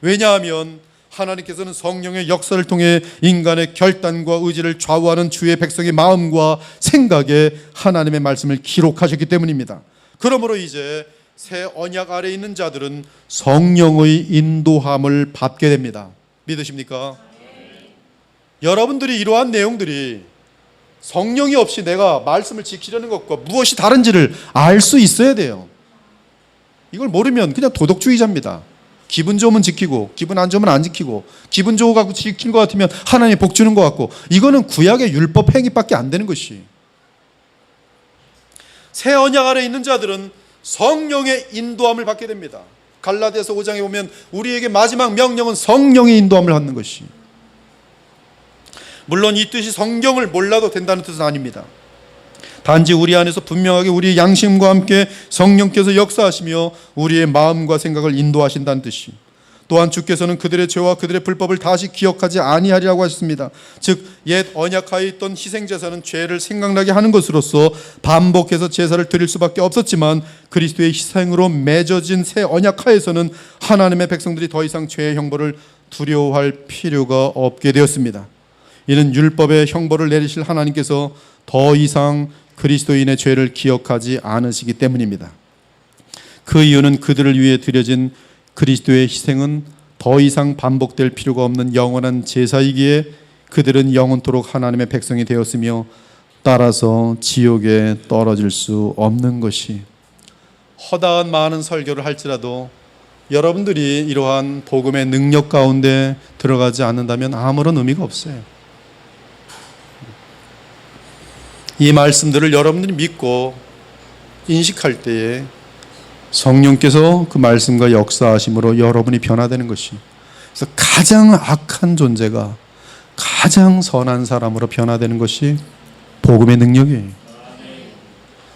왜냐하면 하나님께서는 성령의 역사를 통해 인간의 결단과 의지를 좌우하는 주의 백성의 마음과 생각에 하나님의 말씀을 기록하셨기 때문입니다. 그러므로 이제 새 언약 아래 있는 자들은 성령의 인도함을 받게 됩니다. 믿으십니까? 여러분들이 이러한 내용들이 성령이 없이 내가 말씀을 지키려는 것과 무엇이 다른지를 알 수 있어야 돼요. 이걸 모르면 그냥 도덕주의자입니다. 기분 좋으면 지키고 기분 안 좋으면 안 지키고 기분 좋고 갖고 지킨 것 같으면 하나님이 복 주는 것 같고, 이거는 구약의 율법 행위밖에 안 되는 것이. 새 언약 아래 있는 자들은 성령의 인도함을 받게 됩니다. 갈라디아서 5장에 보면 우리에게 마지막 명령은 성령의 인도함을 받는 것이. 물론 이 뜻이 성경을 몰라도 된다는 뜻은 아닙니다. 단지 우리 안에서 분명하게 우리의 양심과 함께 성령께서 역사하시며 우리의 마음과 생각을 인도하신다는 뜻이. 또한 주께서는 그들의 죄와 그들의 불법을 다시 기억하지 아니하리라고 하셨습니다. 즉 옛 언약하에 있던 희생제사는 죄를 생각나게 하는 것으로서 반복해서 제사를 드릴 수밖에 없었지만 그리스도의 희생으로 맺어진 새 언약하에서는 하나님의 백성들이 더 이상 죄의 형벌을 두려워할 필요가 없게 되었습니다. 이는 율법의 형벌을 내리실 하나님께서 더 이상 그리스도인의 죄를 기억하지 않으시기 때문입니다. 그 이유는 그들을 위해 드려진 그리스도의 희생은 더 이상 반복될 필요가 없는 영원한 제사이기에 그들은 영원토록 하나님의 백성이 되었으며 따라서 지옥에 떨어질 수 없는 것이. 허다한 많은 설교를 할지라도 여러분들이 이러한 복음의 능력 가운데 들어가지 않는다면 아무런 의미가 없어요. 이 말씀들을 여러분들이 믿고 인식할 때에 성령께서 그 말씀과 역사하심으로 여러분이 변화되는 것이. 그래서 가장 악한 존재가 가장 선한 사람으로 변화되는 것이 복음의 능력이에요.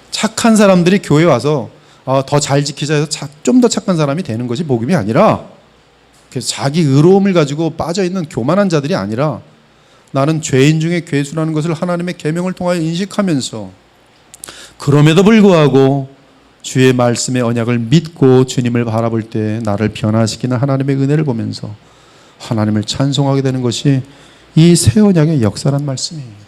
착한 사람들이 교회에 와서 더 잘 지키자 해서 좀 더 착한 사람이 되는 것이 복음이 아니라, 그래서 자기 의로움을 가지고 빠져있는 교만한 자들이 아니라 나는 죄인 중에 괴수라는 것을 하나님의 계명을 통하여 인식하면서 그럼에도 불구하고 주의 말씀의 언약을 믿고 주님을 바라볼 때 나를 변화시키는 하나님의 은혜를 보면서 하나님을 찬송하게 되는 것이 이 새 언약의 역사란 말씀이에요.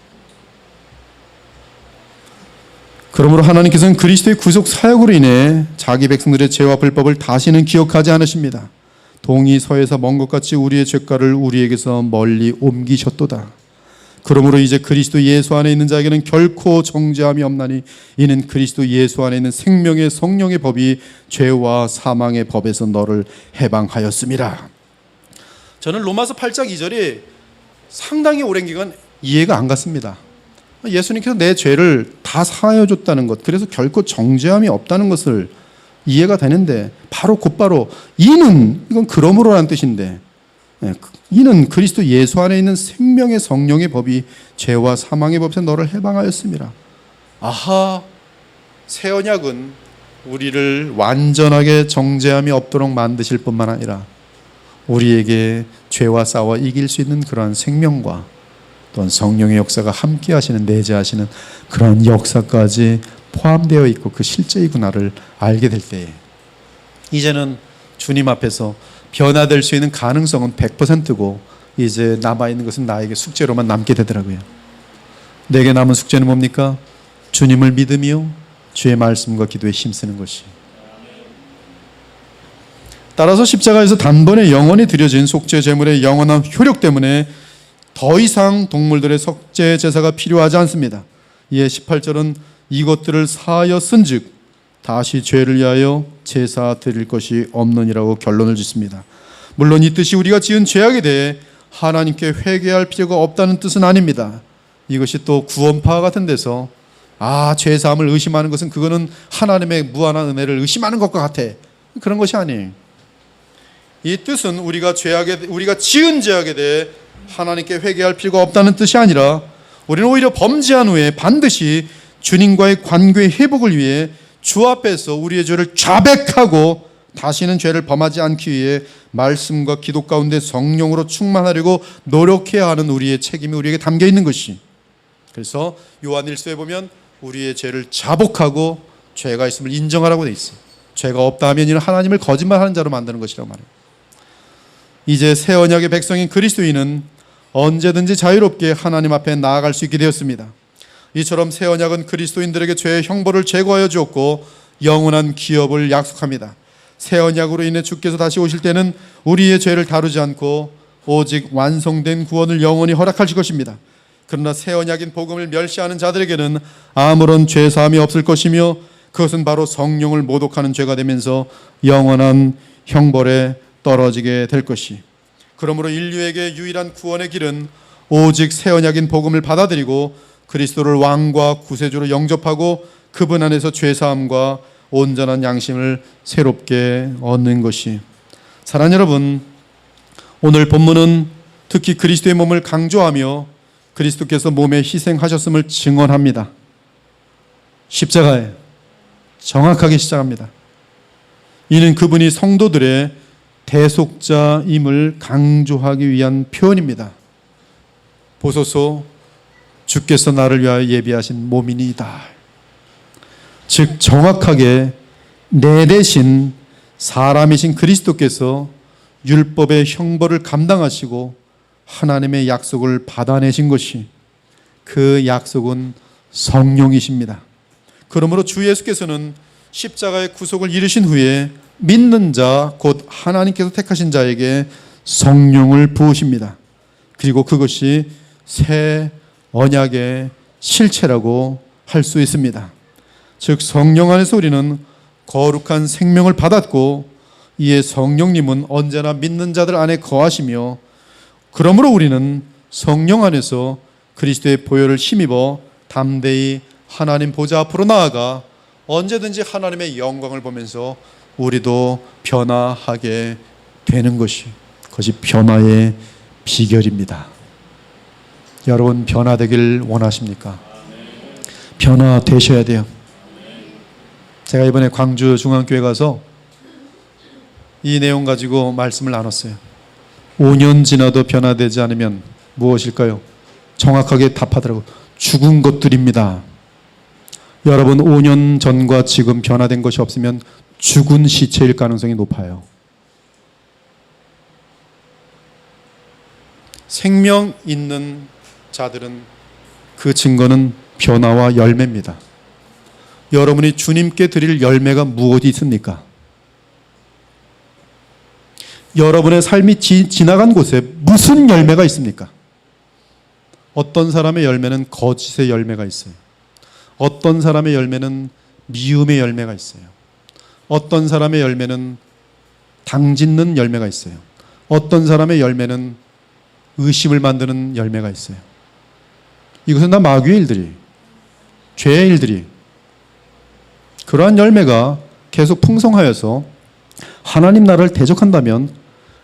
그러므로 하나님께서는 그리스도의 구속 사역으로 인해 자기 백성들의 죄와 불법을 다시는 기억하지 않으십니다. 동이 서에서 먼 것 같이 우리의 죄가를 우리에게서 멀리 옮기셨도다. 그러므로 이제 그리스도 예수 안에 있는 자에게는 결코 정죄함이 없나니 이는 그리스도 예수 안에 있는 생명의 성령의 법이 죄와 사망의 법에서 너를 해방하였습니다. 저는 로마서 8장 2절이 상당히 오랜 기간 이해가 안 갔습니다. 예수님께서 내 죄를 다 사하여 줬다는 것, 그래서 결코 정죄함이 없다는 것을 이해가 되는데 바로 곧바로 이는 이건 그러므로라는 뜻인데 이는 그리스도 예수 안에 있는 생명의 성령의 법이 죄와 사망의 법에서 너를 해방하였습니다. 아하, 새 언약은 우리를 완전하게 정죄함이 없도록 만드실 뿐만 아니라 우리에게 죄와 싸워 이길 수 있는 그러한 생명과 또한 성령의 역사가 함께 하시는, 내재하시는 그런 역사까지 포함되어 있고 그 실제이구나를 알게 될 때에 이제는 주님 앞에서 변화될 수 있는 가능성은 100%고 이제 남아있는 것은 나에게 숙제로만 남게 되더라고요. 내게 남은 숙제는 뭡니까? 주님을 믿으며 주의 말씀과 기도에 힘쓰는 것이. 따라서 십자가에서 단번에 영원히 드려진 속죄 제물의 영원한 효력 때문에 더 이상 동물들의 속죄 제사가 필요하지 않습니다. 이에 18절은 이것들을 사하였은즉 다시 죄를 위하여 제사 드릴 것이 없느니라고 결론을 짓습니다. 물론 이 뜻이 우리가 지은 죄악에 대해 하나님께 회개할 필요가 없다는 뜻은 아닙니다. 이것이 또 구원파 같은 데서 죄사함을 의심하는 것은 그거는 하나님의 무한한 은혜를 의심하는 것과 같아. 그런 것이 아니에요. 이 뜻은 우리가 지은 죄악에 대해 하나님께 회개할 필요가 없다는 뜻이 아니라 우리는 오히려 범죄한 후에 반드시 주님과의 관계의 회복을 위해 주 앞에서 우리의 죄를 자백하고 다시는 죄를 범하지 않기 위해 말씀과 기도 가운데 성령으로 충만하려고 노력해야 하는 우리의 책임이 우리에게 담겨 있는 것이. 그래서 요한 1서에 보면 우리의 죄를 자복하고 죄가 있음을 인정하라고 돼 있어요. 죄가 없다 하면 이는 하나님을 거짓말하는 자로 만드는 것이라고 말해요. 이제 새 언약의 백성인 그리스도인은 언제든지 자유롭게 하나님 앞에 나아갈 수 있게 되었습니다. 이처럼 새 언약은 그리스도인들에게 죄의 형벌을 제거하여 주었고 영원한 기업을 약속합니다. 새 언약으로 인해 주께서 다시 오실 때는 우리의 죄를 다루지 않고 오직 완성된 구원을 영원히 허락하실 것입니다. 그러나 새 언약인 복음을 멸시하는 자들에게는 아무런 죄사함이 없을 것이며 그것은 바로 성령을 모독하는 죄가 되면서 영원한 형벌에 떨어지게 될 것이. 그러므로 인류에게 유일한 구원의 길은 오직 새 언약인 복음을 받아들이고 그리스도를 왕과 구세주로 영접하고 그분 안에서 죄사함과 온전한 양심을 새롭게 얻는 것이. 사랑하는 여러분, 오늘 본문은 특히 그리스도의 몸을 강조하며 그리스도께서 몸에 희생하셨음을 증언합니다. 십자가에 정확하게 시작합니다. 이는 그분이 성도들의 대속자임을 강조하기 위한 표현입니다. 보소서, 주께서 나를 위하여 예비하신 몸이니이다. 즉 정확하게 내 대신 사람이신 그리스도께서 율법의 형벌을 감당하시고 하나님의 약속을 받아내신 것이, 그 약속은 성령이십니다. 그러므로 주 예수께서는 십자가의 구속을 이루신 후에 믿는 자, 곧 하나님께서 택하신 자에게 성령을 부으십니다. 그리고 그것이 새 언약의 실체라고 할 수 있습니다. 즉 성령 안에서 우리는 거룩한 생명을 받았고 이에 성령님은 언제나 믿는 자들 안에 거하시며, 그러므로 우리는 성령 안에서 그리스도의 보혈을 힘입어 담대히 하나님 보좌 앞으로 나아가 언제든지 하나님의 영광을 보면서 우리도 변화하게 되는 것이, 그것이 변화의 비결입니다. 여러분 변화되길 원하십니까? 변화되셔야 돼요. 제가 이번에 광주 중앙교회 가서 이 내용 가지고 말씀을 나눴어요. 5년 지나도 변화되지 않으면 무엇일까요? 정확하게 답하더라고요. 죽은 것들입니다. 여러분 5년 전과 지금 변화된 것이 없으면 죽은 시체일 가능성이 높아요. 생명 있는 자들은 그 증거는 변화와 열매입니다. 여러분이 주님께 드릴 열매가 무엇이 있습니까? 여러분의 삶이 지나간 곳에 무슨 열매가 있습니까? 어떤 사람의 열매는 거짓의 열매가 있어요. 어떤 사람의 열매는 미움의 열매가 있어요. 어떤 사람의 열매는 당짓는 열매가 있어요. 어떤 사람의 열매는 의심을 만드는 열매가 있어요. 이것은 다 마귀의 일들이, 죄의 일들이. 그러한 열매가 계속 풍성하여서 하나님 나라를 대적한다면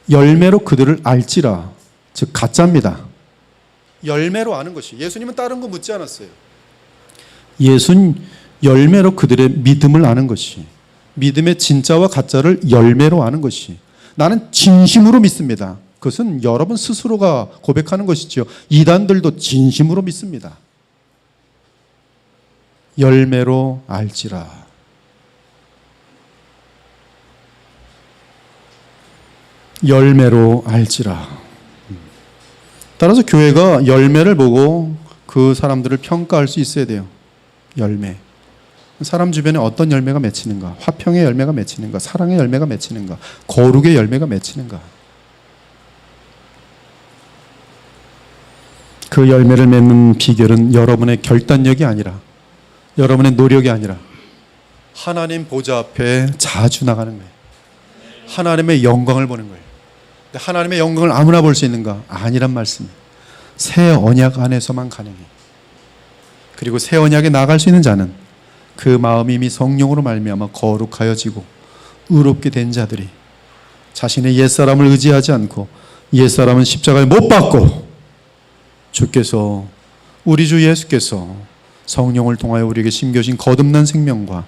열매로 그들을 알지라. 즉 가짜입니다. 열매로 아는 것이. 예수님은 다른 거 묻지 않았어요. 예수는 열매로 그들의 믿음을 아는 것이. 믿음의 진짜와 가짜를 열매로 아는 것이. 나는 진심으로 믿습니다. 그것은 여러분 스스로가 고백하는 것이지요. 이단들도 진심으로 믿습니다. 열매로 알지라. 열매로 알지라. 따라서 교회가 열매를 보고 그 사람들을 평가할 수 있어야 돼요. 열매. 사람 주변에 어떤 열매가 맺히는가? 화평의 열매가 맺히는가? 사랑의 열매가 맺히는가? 거룩의 열매가 맺히는가? 그 열매를 맺는 비결은 여러분의 결단력이 아니라, 여러분의 노력이 아니라 하나님 보좌 앞에 자주 나가는 거예요. 하나님의 영광을 보는 거예요. 근데 하나님의 영광을 아무나 볼 수 있는가? 아니란 말씀이에요. 새 언약 안에서만 가능해요. 그리고 새 언약에 나갈 수 있는 자는 그 마음이 이미 성령으로 말미암아 거룩하여지고 의롭게 된 자들이 자신의 옛사람을 의지하지 않고 옛사람은 십자가에 못 박고 주께서, 우리 주 예수께서 성령을 통하여 우리에게 심겨진 거듭난 생명과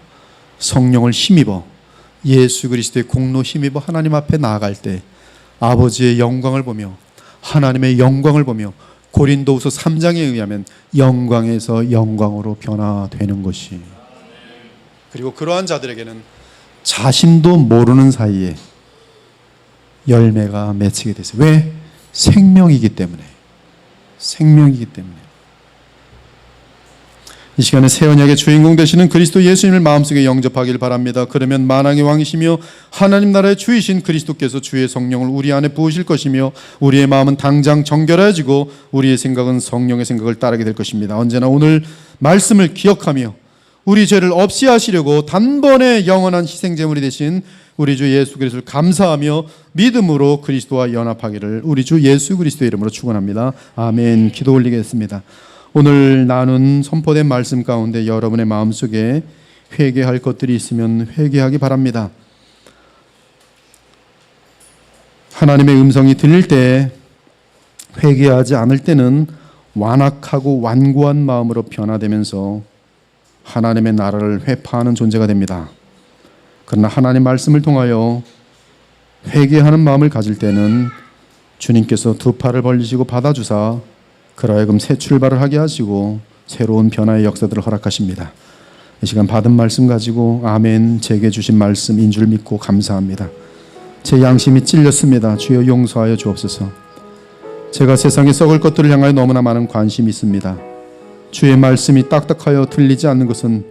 성령을 힘입어 예수 그리스도의 공로 힘입어 하나님 앞에 나아갈 때 아버지의 영광을 보며 하나님의 영광을 보며 고린도후서 3장에 의하면 영광에서 영광으로 변화되는 것이. 그리고 그러한 자들에게는 자신도 모르는 사이에 열매가 맺히게 됐어요. 왜? 생명이기 때문에. 생명이기 때문에. 이 시간에 새 언약의 주인공 되시는 그리스도 예수님을 마음속에 영접하길 바랍니다. 그러면 만왕의 왕이시며 하나님 나라의 주이신 그리스도께서 주의 성령을 우리 안에 부으실 것이며 우리의 마음은 당장 정결해지고 우리의 생각은 성령의 생각을 따르게 될 것입니다. 언제나 오늘 말씀을 기억하며 우리 죄를 없이 하시려고 단번에 영원한 희생제물이 되신 우리 주 예수 그리스도를 감사하며 믿음으로 그리스도와 연합하기를 우리 주 예수 그리스도의 이름으로 축원합니다. 아멘. 기도 올리겠습니다. 오늘 나눈 선포된 말씀 가운데 여러분의 마음속에 회개할 것들이 있으면 회개하기 바랍니다. 하나님의 음성이 들릴 때, 회개하지 않을 때는 완악하고 완고한 마음으로 변화되면서 하나님의 나라를 회파하는 존재가 됩니다. 그러나 하나님 말씀을 통하여 회개하는 마음을 가질 때는 주님께서 두 팔을 벌리시고 받아주사 그러하여금 새 출발을 하게 하시고 새로운 변화의 역사들을 허락하십니다. 이 시간 받은 말씀 가지고 아멘, 제게 주신 말씀인 줄 믿고 감사합니다. 제 양심이 찔렸습니다. 주여 용서하여 주옵소서. 제가 세상에 썩을 것들을 향하여 너무나 많은 관심이 있습니다. 주의 말씀이 딱딱하여 들리지 않는 것은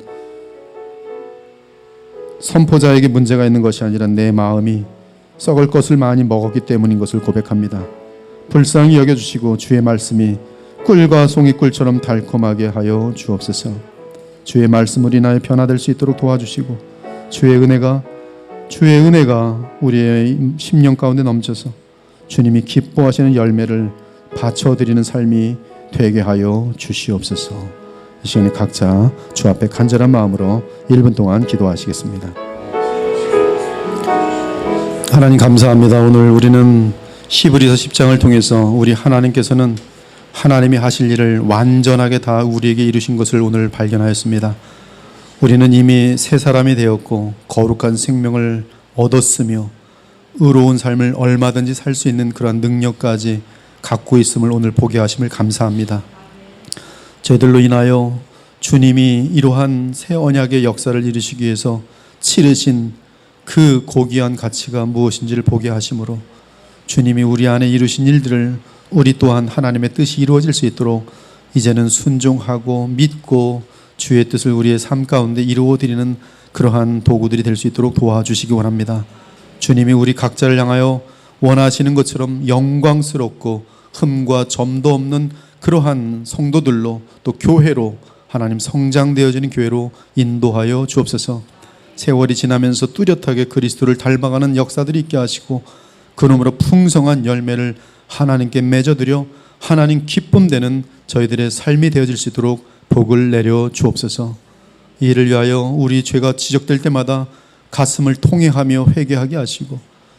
선포자에게 문제가 있는 것이 아니라 내 마음이 썩을 것을 많이 먹었기 때문인 것을 고백합니다. 불쌍히 여겨주시고 주의 말씀이 꿀과 송이꿀처럼 달콤하게 하여 주옵소서. 주의 말씀을 인하여 변화될 수 있도록 도와주시고 주의 은혜가 우리의 심령 가운데 넘쳐서 주님이 기뻐하시는 열매를 바쳐드리는 삶이 되게 하여 주시옵소서. 이 시간에 각자 주 앞에 간절한 마음으로 1분 동안 기도하시겠습니다. 하나님 감사합니다. 오늘 우리는 히브리서 10장을 통해서 우리 하나님께서는 하나님이 하실 일을 완전하게 다 우리에게 이루신 것을 오늘 발견하였습니다. 우리는 이미 새 사람이 되었고 거룩한 생명을 얻었으며 의로운 삶을 얼마든지 살 수 있는 그러한 능력까지 갖고 있음을 오늘 보게 하심을 감사합니다. 저희들로 인하여 주님이 이러한 새 언약의 역사를 이루시기 위해서 치르신 그 고귀한 가치가 무엇인지를 보게 하심으로 주님이 우리 안에 이루신 일들을 우리 또한 하나님의 뜻이 이루어질 수 있도록 이제는 순종하고 믿고 주의 뜻을 우리의 삶 가운데 이루어드리는 그러한 도구들이 될 수 있도록 도와주시기 원합니다. 주님이 우리 각자를 향하여 원하시는 것처럼 영광스럽고 흠과 점도 없는 그러한 성도들로 또 교회로 하나님 성장되어지는 교회로 인도하여 주옵소서. 세월이 지나면서 뚜렷하게 그리스도를 닮아가는 역사들이 있게 하시고 그놈으로 풍성한 열매를 하나님께 맺어드려 하나님 기쁨되는 저희들의 삶이 되어질 수 있도록 복을 내려 주옵소서. 이를 위하여 우리 죄가 지적될 때마다 가슴을 통회하며 회개하게 하시고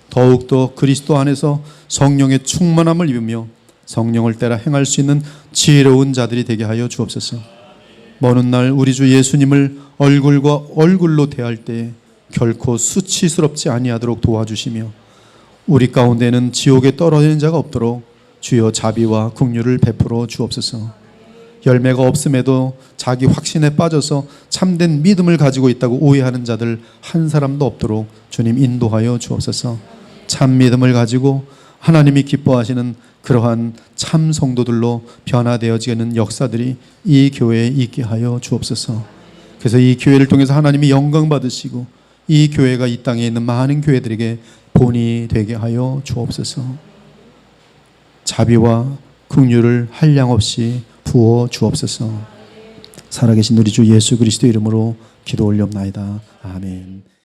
더욱더 그리스도 안에서 성령의 충만함을 입으며 성령을 따라 행할 수 있는 지혜로운 자들이 되게 하여 주옵소서. 먼 훗날 우리 주 예수님을 얼굴과 얼굴로 대할 때 결코 수치스럽지 아니하도록 도와주시며 우리 가운데는 지옥에 떨어지는 자가 없도록 주여 자비와 긍휼을 베풀어 주옵소서. 열매가 없음에도 자기 확신에 빠져서 참된 믿음을 가지고 있다고 오해하는 자들 한 사람도 없도록 주님 인도하여 주옵소서. 참 믿음을 가지고 하나님이 기뻐하시는 그러한 참 성도들로 변화되어지는 역사들이 이 교회에 있게 하여 주옵소서. 그래서 이 교회를 통해서 하나님이 영광 받으시고 이 교회가 이 땅에 있는 많은 교회들에게 본이 되게 하여 주옵소서. 자비와 긍휼을 한량없이 부어 주옵소서. 살아계신 우리 주 예수 그리스도 이름으로 기도 올려옵나이다. 아멘.